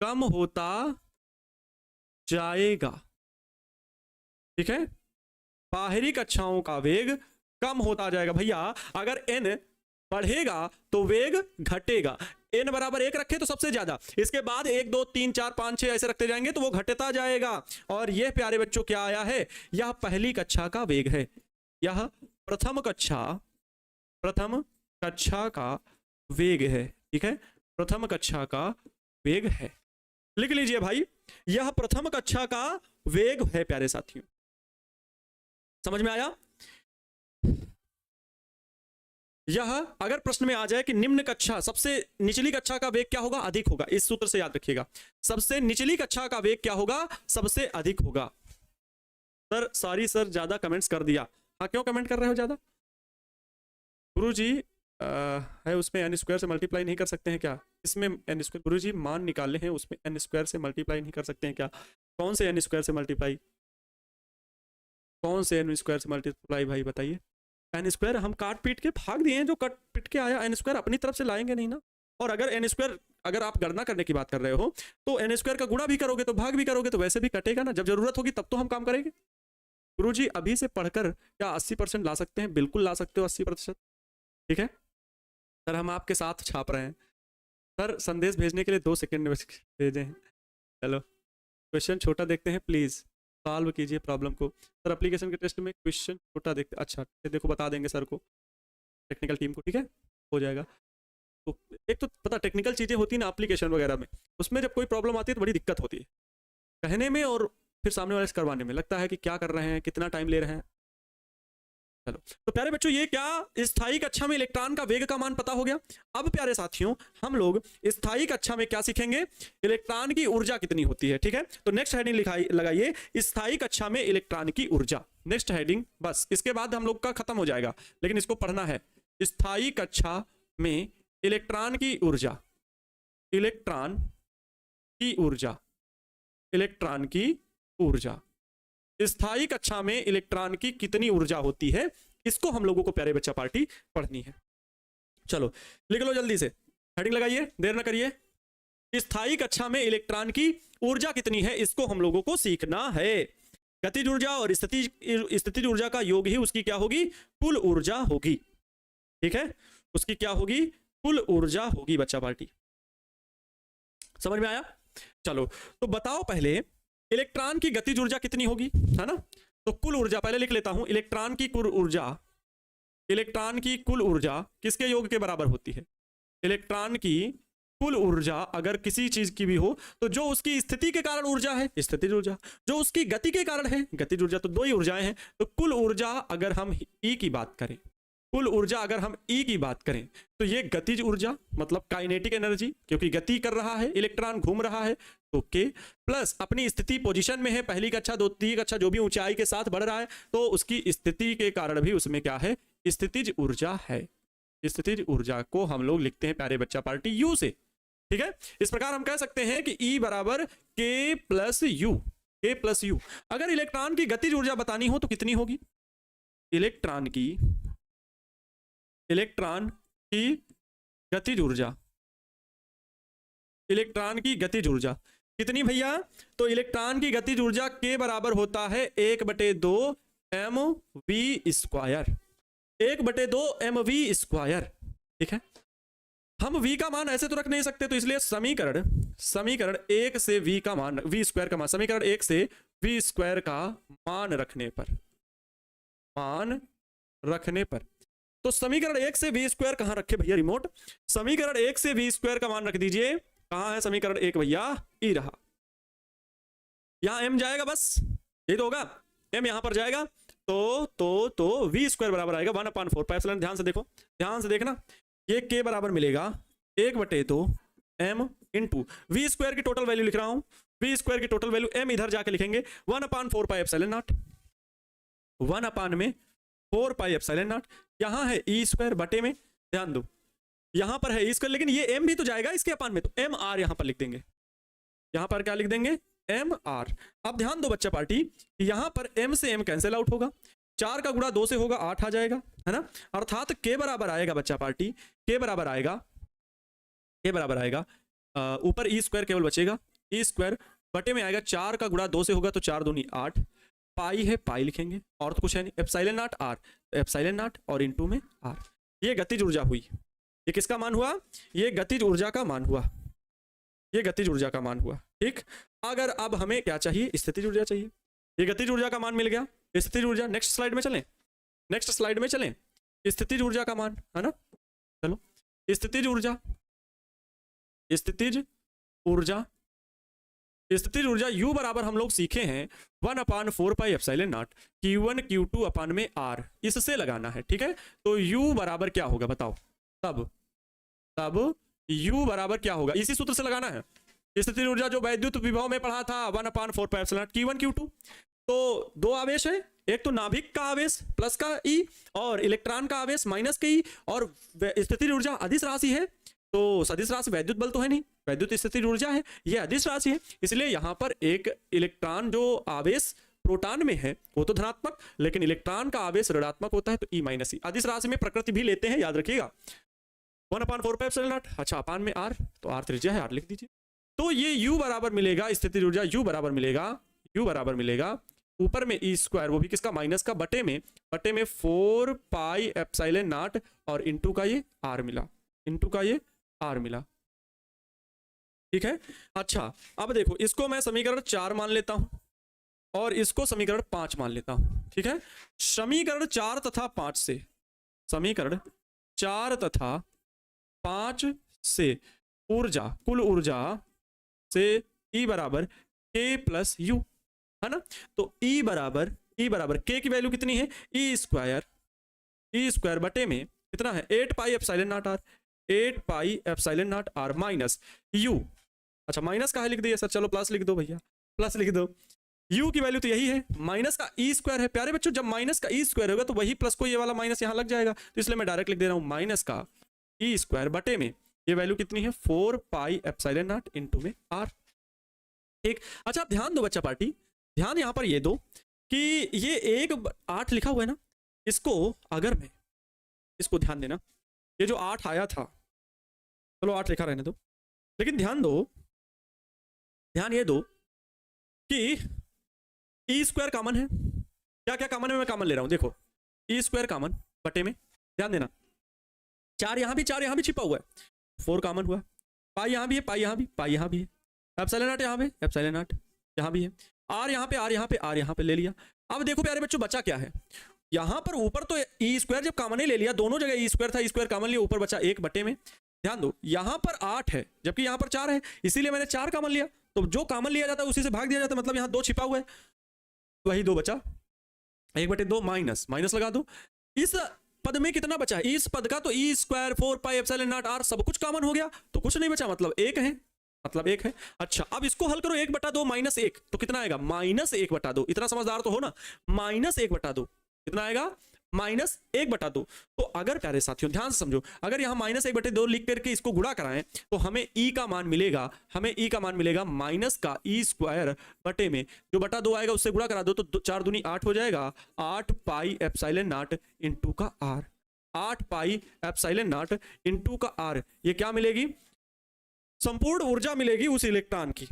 कम होता जाएगा, ठीक है, बाहरी कक्षाओं का वेग कम होता जाएगा। भैया अगर n बढ़ेगा तो वेग घटेगा, n बराबर 1 रखे तो सबसे ज्यादा, इसके बाद 1 2 3 4 5 6 ऐसे रखते जाएंगे तो वो घटता जाएगा। और यह प्यारे बच्चों क्या आया है, यह पहली कक्षा का वेग है, यह प्रथम कक्षा का वेग है, ठीक है, प्रथम कक्षा का वेग है, लिख लीजिए भाई, यह प्रथम कक्षा का वेग है प्यारे साथियों, समझ में आया। यह अगर प्रश्न में आ जाए कि निम्न कक्षा, सबसे निचली कक्षा का वेग क्या होगा, अधिक होगा, इस सूत्र से याद रखिएगा, सबसे निचली कक्षा का वेग क्या होगा, सबसे अधिक होगा। सर सॉरी सर, ज्यादा कमेंट्स कर दिया, हाँ क्यों कमेंट कर रहे हो ज्यादा, गुरुजी है उसमें n स्क्वायर से मल्टीप्लाई नहीं कर सकते हैं क्या, इसमें n स्क्वायर, गुरुजी मान निकाले हैं उसमें n स्क्वायर से मल्टीप्लाई नहीं कर सकते हैं क्या, कौन से n स्क्वायर से मल्टीप्लाई, भाई बताइए, n स्क्वायर हम काट पीट के भाग दिए हैं, जो कट पीट के आया n स्क्वायर अपनी तरफ से लाएंगे नहीं ना। और अगर n स्क्वायर, अगर आप गणना करने की बात कर रहे हो तो n स्क्वायर का गुणा भी करोगे तो भाग भी करोगे तो वैसे भी कटेगा ना, जब जरूरत होगी तब तो हम काम करेंगे। गुरुजी अभी से पढ़कर क्या 80% ला सकते हैं, बिल्कुल ला सकते हो 80%, ठीक है सर, हम आपके साथ छाप रहे हैं सर, संदेश भेजने के लिए 2 सेकंड भेजे हैं। चलो क्वेश्चन छोटा देखते हैं, प्लीज सॉल्व कीजिए प्रॉब्लम को। सर एप्लीकेशन के टेस्ट में क्वेश्चन छोटा देखते, अच्छा देखो बता देंगे सर को, टेक्निकल टीम को, ठीक है हो जाएगा। तो एक तो पता टेक्निकल चीजें होती है ना एप्लीकेशन वगैरह में, उसमें जब कोई प्रॉब्लम आती है तो बड़ी दिक्कत होती है कहने में और फिर सामने वाले से करवाने में, लगता है कि क्या कर रहे हैं, कितना टाइम ले रहे हैं। चलो तो प्यारे बच्चों, ये क्या स्थायी कक्षा में इलेक्ट्रॉन का वेग का मान पता हो गया। अब प्यारे साथियों, हम लोग स्थायी कक्षा में क्या सीखेंगे, इलेक्ट्रॉन की ऊर्जा कितनी होती है। ठीक है, तो नेक्स्ट हेडिंग लगाइए, स्थायी कक्षा में इलेक्ट्रॉन की ऊर्जा। नेक्स्ट हेडिंग, बस इसके बाद हम लोग का खत्म हो जाएगा, लेकिन इसको पढ़ना है। स्थायी कक्षा में इलेक्ट्रॉन की ऊर्जा, इलेक्ट्रॉन की ऊर्जा, इलेक्ट्रॉन की ऊर्जा, स्थायी कक्षा में इलेक्ट्रॉन की कितनी ऊर्जा होती है, इसको हम लोगों को प्यारे बच्चा पार्टी पढ़नी है। चलो लिख लो जल्दी से, हेडिंग लगाइए, देर ना करिए। स्थायी कक्षा में इलेक्ट्रॉन की ऊर्जा कितनी है, इसको हम लोगों को सीखना है। गतिज ऊर्जा और स्थितिज ऊर्जा का योग ही उसकी क्या होगी, कुल ऊर्जा होगी। ठीक है, उसकी क्या होगी, कुल ऊर्जा होगी बच्चा पार्टी। समझ में आया। चलो तो बताओ पहले इलेक्ट्रॉन की गतिज ऊर्जा कितनी होगी, है ना। तो कुल ऊर्जा पहले लिख लेता हूं, इलेक्ट्रॉन की कुल ऊर्जा, इलेक्ट्रॉन की कुल ऊर्जा किसके योग के बराबर होती है। इलेक्ट्रॉन की कुल ऊर्जा अगर किसी चीज की भी हो तो जो उसकी स्थिति के कारण ऊर्जा है स्थितिज ऊर्जा, जो उसकी गति के कारण है गतिज ऊर्जा, तो दो ही ऊर्जाएं हैं। तो कुल ऊर्जा अगर हम ई की बात करें, कुल ऊर्जा अगर हम ई की बात करें तो ये गतिज ऊर्जा मतलब काइनेटिक एनर्जी, क्योंकि गति कर रहा है इलेक्ट्रॉन, घूम रहा है, तो के प्लस अपनी स्थिति पोजीशन में है, पहली कक्षा द्वितीय कक्षा जो भी ऊंचाई के साथ बढ़ रहा है, तो उसकी स्थिति के कारण भी उसमें क्या है, स्थितिज ऊर्जा है। स्थितिज ऊर्जा को हम लोग लिखते हैं प्यारे बच्चा पार्टी यू से। ठीक है, इस प्रकार हम कह सकते हैं कि E बराबर के प्लस यू, के प्लस यू। अगर इलेक्ट्रॉन की गतिज ऊर्जा बतानी हो तो कितनी होगी, इलेक्ट्रॉन की गतिज ऊर्जा, इलेक्ट्रॉन की गतिज ऊर्जा कितनी भैया, तो इलेक्ट्रॉन की गतिज ऊर्जा के बराबर होता है 1/2 mv², 1/2 mv²। ठीक है, हम v का मान ऐसे तो रख नहीं सकते, तो इसलिए समीकरण 1 से v का मान, v² का मान, समीकरण 1 से v² का मान रखने पर तो समीकरण 1 से v² कहां रखे भैया रिमोट, समीकरण 1 से v² का मान रख दीजिए, कहां है समीकरण 1 भैया, ई रहा, यहां m जाएगा, बस यही तो होगा, m यहां पर जाएगा, तो v² बराबर आएगा 1/4 पाई एप्सिलॉन। ध्यान से देखो, ध्यान से देखना, ये k बराबर मिलेगा 1/2 m इंटू v² की टोटल वैल्यू लिख रहा हूं, v² की टोटल वैल्यू m इधर जाके लिखेंगे 1/4 पाई epsilon not, 1/4 pi epsilon not. यहां है e² बटे में, ध्यान दो यहां पर है e², लेकिन ये m भी तो जाएगा इसके अपान में, तो mr यहां पर लिख देंगे, यहां पर क्या लिख देंगे, mr। अब ध्यान दो बच्चा पार्टी, यहां पर m से m कैंसिल आउट होगा, 4 का गुणा 2 से होगा 8 आ जाएगा, है ना, अर्थात k बराबर आएगा बच्चा पार्टी, k बराबर आएगा ऊपर e² केवल बचेगा, e² बटे में आएगा, 4 का गुणा 2 से होगा तो 4 दूनी 8, पाई है पाई लिखेंगे, और तो कुछ है नहीं, epsilon not r, epsilon not और इनटू में r। ये गतिज ऊर्जा हुई, ये किसका मान हुआ, ये गतिज ऊर्जा का मान हुआ, ये गतिज ऊर्जा का मान हुआ। ठीक, अगर अब हमें क्या चाहिए, स्थितिज ऊर्जा चाहिए, ये गतिज ऊर्जा का मान मिल गया, स्थितिज ऊर्जा, नेक्स्ट स्लाइड में चलें, नेक्स्ट स्लाइड में चलें, स्थितिज ऊर्जा का मान है ना, चलो स्थितिज ऊर्जा, स्थितिज ऊर्जा, स्थितिज ऊर्जा U बराबर हम लोग सीखे हैं 1/4 पाई एप्सिलॉन नॉट Q1 Q2 अपान में R, इससे लगाना है। ठीक है, तो U बराबर क्या होगा बताओ, तब U बराबर क्या होगा, इसी सूत्र से लगाना है, स्थितिज ऊर्जा जो वैद्युत विभव में पढ़ा था 1/4 पाई एप्सिलॉन नॉट Q1 Q2, तो दो आवेश है, एक तो नाभिक का आवेश प्लस का E और इलेक्ट्रॉन का आवेश माइनस का E, और स्थितिज ऊर्जा अदिश राशि है, तो सदिश राशि वैद्युत बल तो है नहीं, वैद्युत स्थितिज ऊर्जा है, ये अदिश राशि है, इसलिए यहां पर एक इलेक्ट्रॉन जो आवेश प्रोटॉन में है वो तो धनात्मक, लेकिन इलेक्ट्रॉन का आवेश ऋणात्मक होता है, तो E माइनस ई। अदिश राशि में प्रकृति भी लेते हैं, याद रखिएगा, 1/4 पाई एप्सिलॉन नॉट, अच्छा अपान में R, तो R त्रिज्या है, R लिख दीजिए। तो ये U बराबर मिलेगा, स्थितिज ऊर्जा U बराबर मिलेगा ऊपर में e², वो भी किसका, माइनस का, बटे में 4 पाई एप्सिलॉन नॉट और इनटू का ये R मिला, इनटू का ये R मिला। ठीक है, अच्छा अब देखो, इसको मैं समीकरण 4 मान लेता हूं और इसको समीकरण 5 मान लेता हूं। ठीक है, समीकरण 4 तथा 5 से, समीकरण 4 तथा 5 से ऊर्जा, कुल ऊर्जा से E बराबर K प्लस U, है ना। तो E बराबर K की वैल्यू कितनी है, ई स्क्वायर बटे में कितना है 8 pi epsilon naught R, 8 pi epsilon naught R minus U। अच्छा माइनस कहाँ लिख दिया सर, चलो प्लस लिख दो भैया, प्लस लिख दो। U की वैल्यू तो यही है, माइनस का ई स्क्वायर है। प्यारे बच्चों जब माइनस का ई स्क्वायर होगा तो वही प्लस को ये वाला माइनस यहाँ लग जाएगा, तो इसलिए मैं डायरेक्ट लिख दे रहा हूँ माइनस का ई स्क्वायर बटे में ये वैल्यू कितनी है 4 पाई एप्सिलॉन नॉट इनटू में आर। ठीक, अच्छा आप ध्यान दो बच्चा पार्टी, ध्यान यहाँ पर ये दो कि ये 8 लिखा हुआ है ना, इसको अगर मैं इसको ध्यान देना, ये जो 8 आया था, चलो 8 लिखा रहने दो, लेकिन ध्यान दो, ध्यान ये दो कि ई स्क्वायर कॉमन है, क्या क्या कॉमन है मैं कॉमन ले रहा हूं, देखो ई स्क्वायर कॉमन बटे में, ध्यान देना 4 यहाँ भी छिपा हुआ है, 4 कॉमन हुआ, पाई यहाँ भी है, पाई यहाँ भी, पाई यहाँ भी है, एप्सिलॉन नॉट यहाँ पे, एप्सिलॉन नॉट यहाँ भी है, आर यहाँ पे, आर यहाँ पे, आर यहाँ पे ले लिया। अब देखो प्यारे बच्चों बचा क्या है, यहाँ पर ऊपर तो ई स्क्वायर जब कॉमन ही ले लिया, दोनों जगह ई स्क्वायर था, ई स्क्वायर कॉमन लिया, ऊपर बचा 1 बटे में। ध्यान दो यहाँ पर 8 है जबकि यहाँ पर 4 है, इसीलिए मैंने 4 कॉमन लिया, तो जो कॉमन लिया जाता है उसी से भाग दिया जाता है, मतलब यहाँ 2 छिपा हुआ है, वही 2 बचा, 1/2 माइनस, माइनस लगा दो। इस पद में कितना बचा है, इस पद का तो e square 4 pi epsilon naught r सब कुछ कॉमन हो गया, तो कुछ नहीं बचा, मतलब 1 है, मतलब 1 है। अच्छा अब इसको हल करो, 1/2 माइनस 1 तो कितना आएगा, -1/2, इतना समझदार तो हो ना, -1/2 कितना आएगा, -1/2। तो अगर प्यारे साथियों ध्यान से समझो, अगर यहाँ -1/2 लिख करके इसको गुणा कराएं तो हमें ई का मान मिलेगा, हमें ई का मान मिलेगा माइनस का ई स्क्वायर बटे में जो बटा 2 आएगा उससे गुणा करा दो तो 4 दूनी 8 हो जाएगा, 8 पाई एप्सिलॉन नॉट इनटू का R, 8 pi epsilon naught into का आर। ये क्या मिलेगी, संपूर्ण ऊर्जा मिलेगी उस इलेक्ट्रॉन की,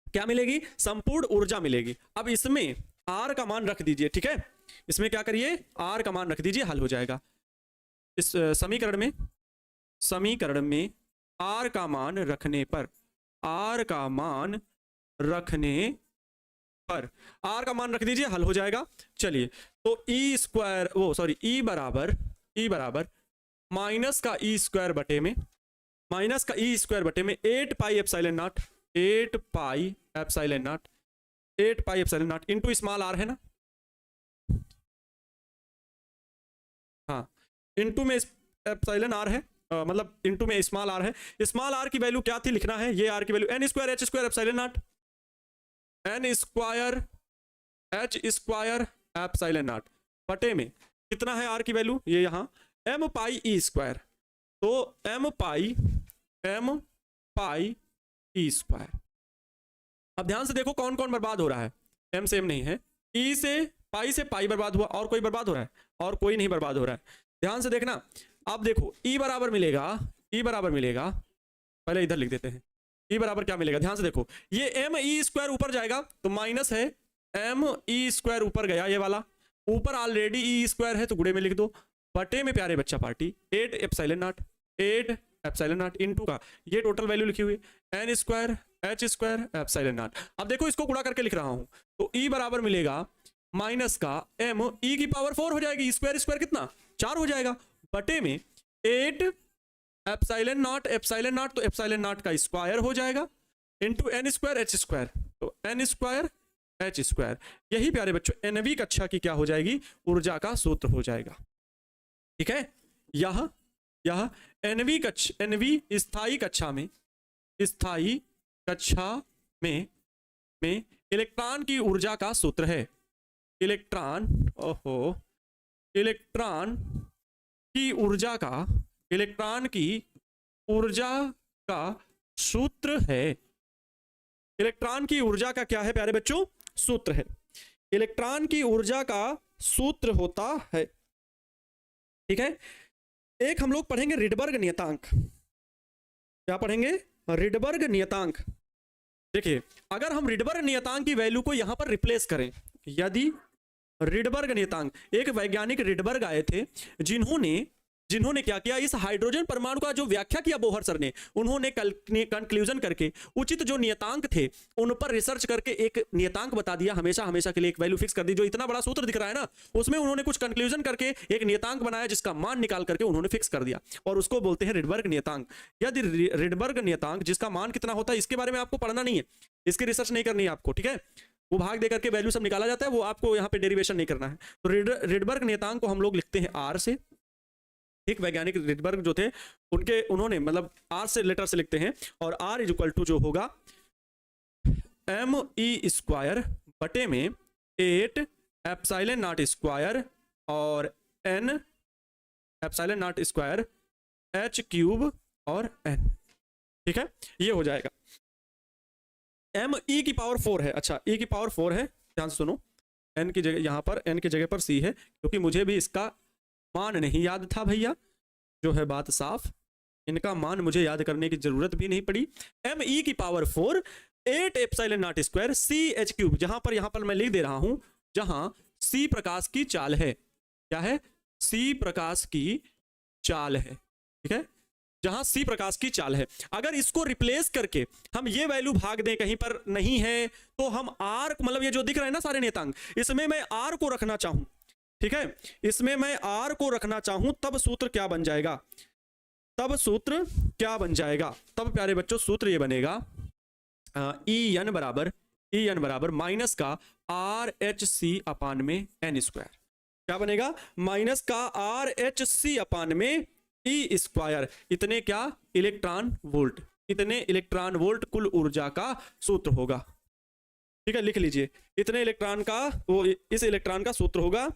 क्या मिलेगी, संपूर्ण ऊर्जा मिलेगी। अब इसमें आर का मान रख दीजिए, ठीक है, इसमें क्या करिए आर का मान रख दीजिए, हल हो जाएगा। इस समीकरण में आर का मान रखने पर, आर का मान रखने पर, आर का मान रख दीजिए, हल हो जाएगा। चलिए तो ई स्क्वायर ई बराबर माइनस का ई स्क्वायर बटे में, माइनस का ई स्क्वायर बटे में 8 pi epsilon naught, 8 pi epsilon naught, 8 pi epsilon naught into small R है ना, हाँ इनटू में एप्सिलॉन आर है, मतलब इनटू में स्मॉल आर है। स्मॉल आर की वैल्यू क्या थी लिखना है, ये आर की value n square h square epsilon not, n square h square epsilon naught बटे में कितना है आर की वैल्यू, ये यहाँ m पाई ई स्क्वायर, तो m पाई ई स्क्वायर। अब ध्यान से देखो कौन कौन बर्बाद हो रहा है, m से m नहीं है, e से पाई बर्बाद हुआ, और कोई बर्बाद हो रहा है, और कोई नहीं बर्बाद हो रहा है, ध्यान से देखना। अब देखो e बराबर मिलेगा, पहले इधर लिख देते हैं, e बराबर क्या मिलेगा, ध्यान से देखो, ये m e स्क्वायर ऊपर जाएगा तो माइनस है, m e स्क्वायर ऊपर गया, ये वाला ऊपर ऑलरेडी e स्क्वायर है तो गुणे में लिख दो, बटे में प्यारे बच्चा पार्टी 8 एप्सिलॉन नॉट इनटू का ये टोटल वैल्यू लिखी हुई n square h square epsilon not. अब देखो इसको गुणा करके लिख रहा हूं, तो e बराबर मिलेगा माइनस का m e की पावर 4 हो जाएगी, स्क्वायर स्क्वायर कितना 4 हो जाएगा, बटे में 8 एप्सिलॉन नॉट तो एप्सिलॉन नॉट का स्क्वायर हो जाएगा into n square h square, तो n स्क्वायर h स्क्वायर। यही प्यारे बच्चों nवीं कक्षा की क्या हो जाएगी, ऊर्जा का सूत्र हो जाएगा। ठीक है, यह nवीं स्थायी कक्षा में इलेक्ट्रॉन की ऊर्जा का सूत्र है, इलेक्ट्रॉन की ऊर्जा का सूत्र है, इलेक्ट्रॉन की ऊर्जा का क्या है प्यारे बच्चों, सूत्र है, इलेक्ट्रॉन की ऊर्जा का सूत्र होता है। ठीक है, एक हम लोग पढ़ेंगे रिडबर्ग नियतांक, क्या पढ़ेंगे, रिडबर्ग नियतांक। देखिए अगर हम रिडबर्ग नियतांक की वैल्यू को यहां पर रिप्लेस करें, यदि रिडबर्ग नियतांक, एक वैज्ञानिक रिडबर्ग आए थे जिन्होंने क्या किया, इस हाइड्रोजन परमाणु का जो व्याख्या किया बोहर सर ने, उन्होंने कंक्लूजन करके उचित जो नियतांक थे उन पर रिसर्च करके एक नियतांक बता दिया, हमेशा हमेशा के लिए एक वैल्यू फिक्स कर दी। जो इतना बड़ा सूत्र दिख रहा है ना, उसमें उन्होंने कुछ कंक्लूजन करके एक नियतांक बनाया जिसका मान निकाल करके उन्होंने फिक्स कर दिया, और उसको बोलते हैं रिडबर्ग नियतांक। यदि रिडबर्ग नियतांक जिसका मान कितना होता है, इसके बारे में आपको पढ़ना नहीं है, इसकी रिसर्च नहीं करनी है आपको, ठीक है। वो भाग देकर के वैल्यू सब निकाला जाता है, वो आपको यहाँ पे डेरिवेशन नहीं करना है। तो रिडबर्ग नियतांक को हम लोग लिखते हैं आर से। एक वैज्ञानिक रिडबर्ग जो थे उन्होंने मतलब आर से लेटर से लिखते हैं, और आर इज इक्वल टू जो होगा me² बटे में 8 एप्सिलॉन नॉट स्क्वायर और n epsilon not square h³ और n, ठीक है, ये हो जाएगा। m e की पावर 4 है, अच्छा e की पावर 4 है, ध्यान से सुनो, n की जगह यहाँ पर n की जगह पर c है, क्योंकि मुझे भी इसका मान नहीं याद था भैया, जो है बात साफ, इनका मान मुझे याद करने की जरूरत भी नहीं पड़ी। m e की power 4 8 epsilon not square c h³, जहां पर यहाँ पर मैं लिख दे रहा हूं, जहां c प्रकाश की चाल है, क्या है, c प्रकाश की चाल है, ठीक है, जहां c प्रकाश की चाल है। अगर इसको रिप्लेस करके हम ये वैल्यू भाग दें, कहीं पर नहीं है तो हम r, मतलब ये जो दिख रहे हैं ना सारे नियतांक, इसमें मैं r को रखना चाहूं, ठीक है, इसमें मैं r को रखना चाहूं, तब सूत्र क्या बन जाएगा, तब सूत्र क्या बन जाएगा, तब प्यारे बच्चों सूत्र ये बनेगा En बराबर माइनस का RH c अपान में n स्क्वायर। क्या बनेगा, माइनस का RH अपान में ई स्क्वायर, इतने क्या, इलेक्ट्रॉन वोल्ट, इतने इलेक्ट्रॉन वोल्ट कुल ऊर्जा का सूत्र होगा, ठीक है, लिख लीजिए, इतने इलेक्ट्रॉन का, वो इस इलेक्ट्रॉन का सूत्र होगा,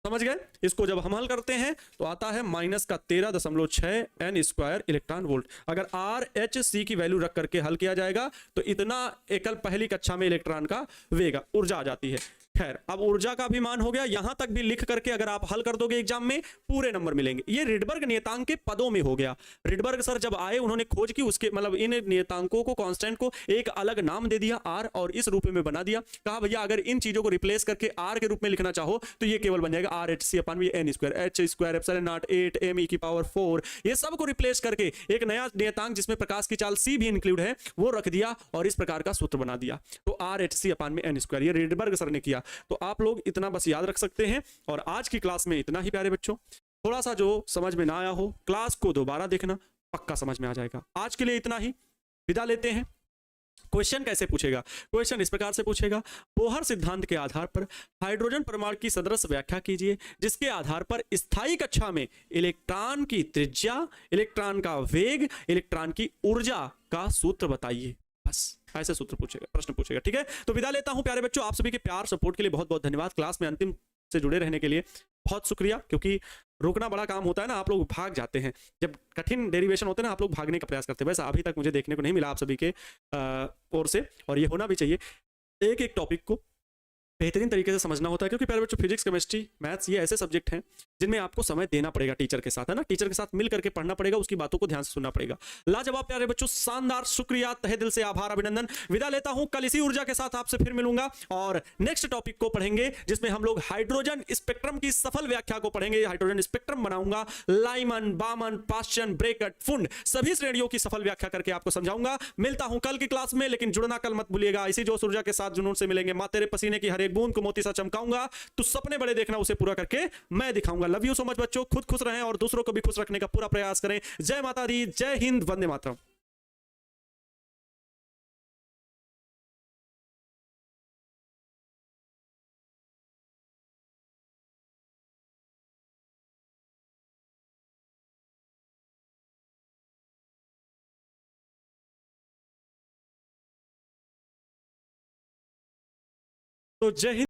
समझ गए। इसको जब हम हल करते हैं तो आता है माइनस का 13.6 n स्क्वायर इलेक्ट्रॉन वोल्ट। अगर RH की वैल्यू रख करके हल किया जाएगा तो इतना एकल पहली कक्षा में इलेक्ट्रॉन का वेग, ऊर्जा आ जाती है। खैर, अब ऊर्जा का भी मान हो गया, यहां तक भी लिख करके अगर आप हल कर दोगे एग्जाम में पूरे नंबर मिलेंगे। ये रिडबर्ग नियतांक के पदों में हो गया। रिडबर्ग सर जब आए उन्होंने खोज की, उसके मतलब इन नियतांकों को, कांस्टेंट को एक अलग नाम दे दिया आर, और इस रूप में बना दिया। कहा भैया अगर इन चीजों को रिप्लेस करके आर के रूप में लिखना चाहो तो ये केवल बन जाएगा RH अपान में n square, h square epsilon naught 8 me की पावर 4, ये सब को रिप्लेस करके एक नया नियतांक जिसमें प्रकाश की चाल c भी इंक्लूड है वो रख दिया, और इस प्रकार का सूत्र बना दिया। तो RH अपान में n स्क्वायर, ये रिडबर्ग सर ने किया। तो आप लोग इतना बस याद रख सकते हैं। और आज की क्लास में इतना ही प्यारे बच्चों। थोड़ा सा जो समझ में ना आया हो, क्लास को दोबारा देखना, पक्का समझ में आ जाएगा। आज के लिए इतना ही, विदा लेते हैं। क्वेश्चन कैसे पूछेगा, क्वेश्चन इस प्रकार से पूछेगा, बोहर सिद्धांत के आधार पर हाइड्रोजन परमाणु की सदृश व्याख्या कीजिए, जिसके आधार पर स्थायी कक्षा में इलेक्ट्रॉन की त्रिज्या, इलेक्ट्रॉन का वेग, इलेक्ट्रॉन की ऊर्जा का सूत्र बताइए। बस ऐसे सूत्र पूछेगा, प्रश्न पूछेगा, ठीक है। तो विदा लेता हूं प्यारे बच्चों, आप सभी के प्यार सपोर्ट के लिए बहुत बहुत धन्यवाद। क्लास में अंतिम से जुड़े रहने के लिए बहुत शुक्रिया, क्योंकि रोकना बड़ा काम होता है ना, आप लोग भाग जाते हैं जब कठिन डेरिवेशन होते हैं ना, आप लोग भागने का प्रयास करते हैं। वैसा अभी तक मुझे देखने को नहीं मिला आप सभी के ओर से, और ये होना भी चाहिए। एक एक टॉपिक को बेहतरीन तरीके से समझना होता है, क्योंकि प्यारे बच्चों फिजिक्स, केमिस्ट्री, मैथ्स ये ऐसे सब्जेक्ट हैं जिनमें आपको समय देना पड़ेगा टीचर के साथ, है ना, टीचर के साथ मिल करके पढ़ना पड़ेगा, उसकी बातों को ध्यान से सुनना पड़ेगा। लाजवाब प्यारे बच्चों, शानदार, शुक्रिया, तहे दिल से आभार, अभिनंदन। विदा लेता हूं, कल इसी ऊर्जा के साथ आपसे फिर मिलूंगा और नेक्स्ट टॉपिक को पढ़ेंगे, जिसमें हम लोग हाइड्रोजन स्पेक्ट्रम की सफल व्याख्या को पढ़ेंगे। हाइड्रोजन स्पेक्ट्रम बनाऊंगा, लाइमन, बामन, पाश्चन, ब्रेकट, फुंड सभी श्रेणियों की सफल व्याख्या करके आपको समझाऊंगा। मिलता हूं कल की क्लास में, लेकिन जुड़ना कल मत भूलिएगा। इसी जोश ऊर्जा के साथ जुनून से मिलेंगे। मां तेरे पसीने की हर एक बूंद को मोती सा चमकाऊंगा, तू सपने बड़े देखना, उसे पूरा करके मैं दिखाऊंगा। लव यू सो मच बच्चों, खुद खुश रहें और दूसरों को भी खुश रखने का पूरा प्रयास करें। जय माता दी, जय हिंद, वंदे मातरम। तो जय हिंद।